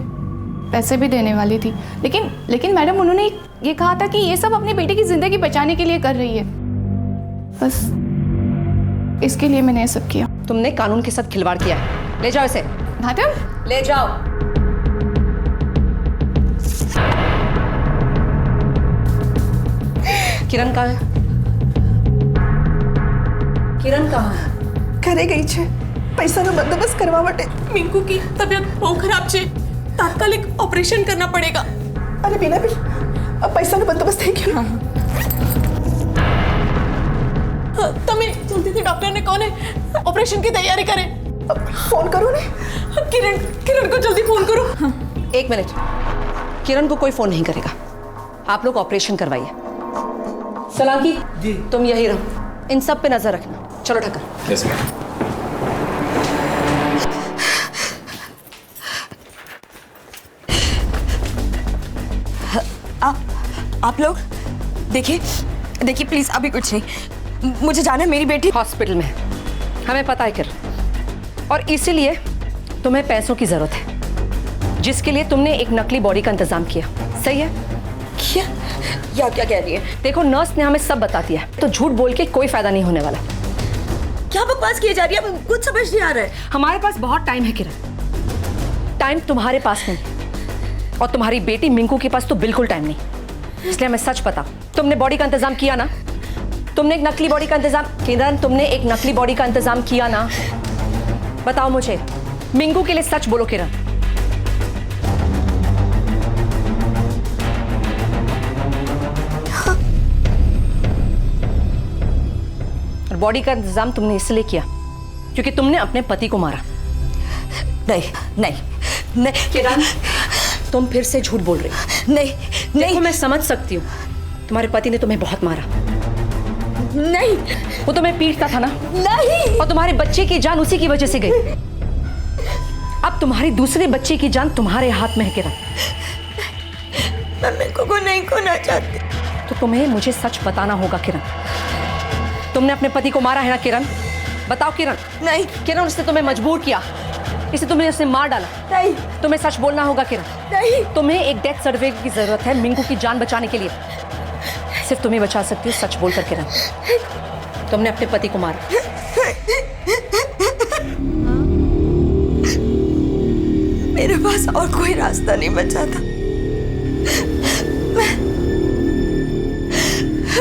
पैसे भी देने वाली थी, लेकिन मैडम उन्होंने ये कहा था कि ये सब अपनी बेटी की जिंदगी बचाने के लिए कर रही है। बस इसके लिए मैंने ये सब किया। तुमने कानून के साथ खिलवाड़ किया है। ले जाओ इसे। मैडम ले जाओ। किरण कहाँ है? किरण कहाँ है? ઘરે ગઈ છે, પૈસાનો બંદોબસ્ત કરવા માટે। मिंकू की तबीयत बहुत खराब છે, तात्कालिक ऑपरेशन करना पड़ेगा। અરે બીનાબેન, આ પૈસાનો બંદોબસ્ત થઈ ગયો। તમે જલ્દીથી ડોક્ટરને કહો ને ऑपरेशन की तैयारी करे। फोन करो ने। किरण को जल्दी फोन करो। एक मिनट, किरण को कोई फोन नहीं करेगा। आप लोग ऑपरेशन करवाइए। सोलंकी जी, तुम यही रहो, इन सब पे नजर रखना। चलो ठक्कर। Yes ma'am. आप लोग देखिए देखिए प्लीज, अभी कुछ नहीं, मुझे जाना है, मेरी बेटी हॉस्पिटल में है, हमें पता है किरण, और इसीलिए तुम्हें पैसों की जरूरत है, जिसके लिए तुमने एक नकली बॉडी का इंतजाम किया। सही है? क्या या क्या कह रही है? देखो, नर्स ने हमें सब बता दिया, तो झूठ बोल के कोई फायदा नहीं होने वाला। क्या बकवास किए जा रही है? कुछ समझ नहीं आ रहा है। हमारे पास बहुत टाइम है किरण, टाइम तुम्हारे पास नहीं, और तुम्हारी बेटी मिंकू के पास तो बिल्कुल टाइम नहीं। इसलिए हमें सच पता, तुमने बॉडी का इंतजाम किया ना? तुमने एक नकली बॉडी का इंतजाम, किरण तुमने एक नकली बॉडी का इंतजाम किया ना? बताओ मुझे, मिंकू के लिए सच बोलो किरण। और बॉडी का इंतजाम तुमने इसलिए किया क्योंकि तुमने अपने पति को मारा। नहीं नहीं नहीं किरण, तुम फिर से झूठ बोल रही हो। नहीं देखो, मैं समझ सकती हूँ, तुम्हारे पति ने तुम्हें बहुत मारा। नहीं, वो तुम्हें पीटता था ना? नहीं। और तुम्हारे बच्चे की जान उसी की वजह से गई। अब तुम्हारी दूसरे बच्चे की जान तुम्हारे हाथ में है किरण। मैं मिंकू को नहीं खोना चाहती। तो तुम्हें मुझे सच बताना होगा किरण। तुमने अपने पति को मारा है ना किरण? बताओ किरण। नहीं किरण, उसने तुम्हें मजबूर किया, इसे तुमने उसे मार डाला। नहीं, तुम्हें सच बोलना होगा किरण। नहीं, तुम्हें एक डेथ सर्टिफिकेट की जरूरत है मिंकू की जान बचाने के लिए। सिर्फ तुम्हें बचा सकती हो सच बोलकर किरण। तुमने अपने पति को मारा। मेरे पास और कोई रास्ता नहीं बचा था।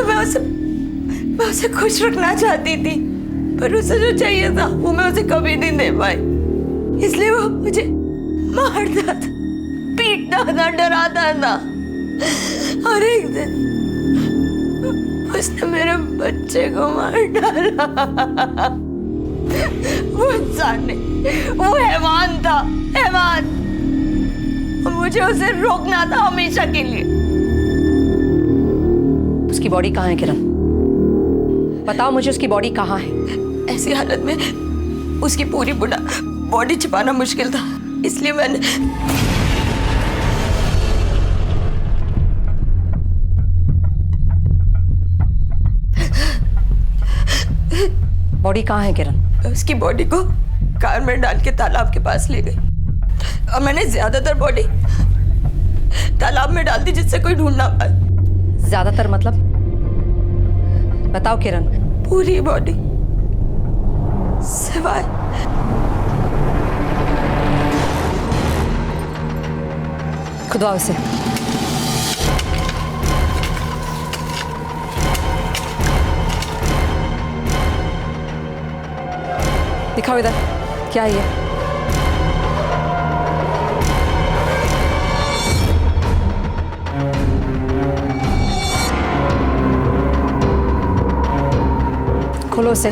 मैं उसे खुश रखना चाहती थी, पर उसे जो चाहिए था वो मैं उसे कभी नहीं दे पाई। इसलिए वो मुझे मारता था, पीटता था, डराता था, और एक दिन उसने मेरे बच्चे को मार डाला। वो इंसान नहीं, वो हैवान था, हैवान। मुझे उसे रोकना था हमेशा के लिए। उसकी बॉडी कहाँ है किरण? बताओ मुझे, उसकी बॉडी कहाँ है? ऐसी हालत में उसकी पूरी बॉडी छिपाना मुश्किल था, इसलिए मैंने बॉडी कहाँ है किरण? उसकी बॉडी को कार में डाल के तालाब के पास ले गई, और मैंने ज्यादातर बॉडी तालाब में डाल दी जिससे कोई ढूंढ ना पाए। ज्यादातर मतलब? बताओ किरण। पूरी बॉडी सिवाय खुदवाओ इसे। दिखाओ इधर, क्या है ये? खोलो उसे।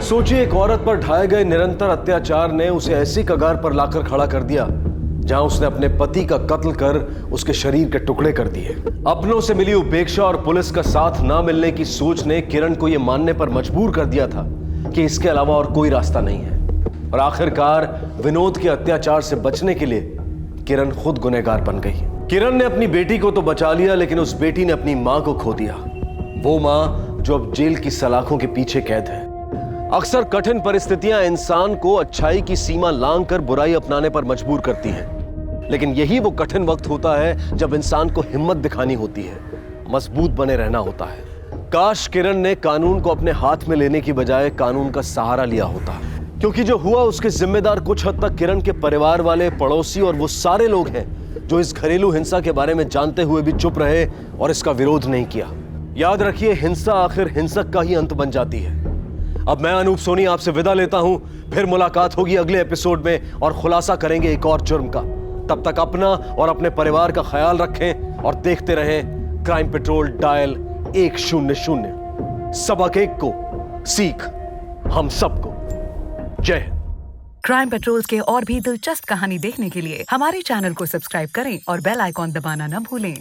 सोचिए, एक औरत पर ढाए गए निरंतर अत्याचार ने उसे ऐसी कगार पर लाकर खड़ा कर दिया जहां उसने अपने पति का कत्ल कर उसके शरीर के टुकड़े कर दिए। अपनों से मिली उपेक्षा और पुलिस का साथ ना मिलने की सोच ने किरण को यह मानने पर मजबूर कर दिया था कि इसके अलावा और कोई रास्ता नहीं है। और आखिरकार विनोद के अत्याचार से बचने के लिए किरण खुद गुनहगार बन गई। किरण ने अपनी बेटी को तो बचा लिया, लेकिन उस बेटी ने अपनी मां को खो दिया। वो मां जो अब जेल की सलाखों के पीछे कैद है। अक्सर कठिन परिस्थितियां इंसान को अच्छाई की सीमा लांघकर बुराई अपनाने पर मजबूर करती हैं, लेकिन यही वो कठिन वक्त होता है जब इंसान को हिम्मत दिखानी होती है, मजबूत बने रहना होता है। काश किरण ने कानून को अपने हाथ में लेने की बजाय कानून का सहारा लिया होता, क्योंकि जो हुआ उसके जिम्मेदार कुछ हद तक किरण के परिवार वाले, पड़ोसी और वो सारे लोग हैं जो इस घरेलू हिंसा के बारे में जानते हुए भी चुप रहे और इसका विरोध नहीं किया। याद रखिए, हिंसा आखिर हिंसक का ही अंत बन जाती है। अब मैं अनूप सोनी आपसे विदा लेता हूं, फिर मुलाकात होगी अगले एपिसोड में और खुलासा करेंगे एक और जुर्म का। तब तक अपना और अपने परिवार का ख्याल रखें और देखते रहें क्राइम पेट्रोल डायल 100। सबक एक को, सीख हम सबको। जय हिंद। क्राइम पेट्रोल के और भी दिलचस्प कहानी देखने के लिए हमारे चैनल को सब्सक्राइब करें और बेल आइकॉन दबाना न भूलें।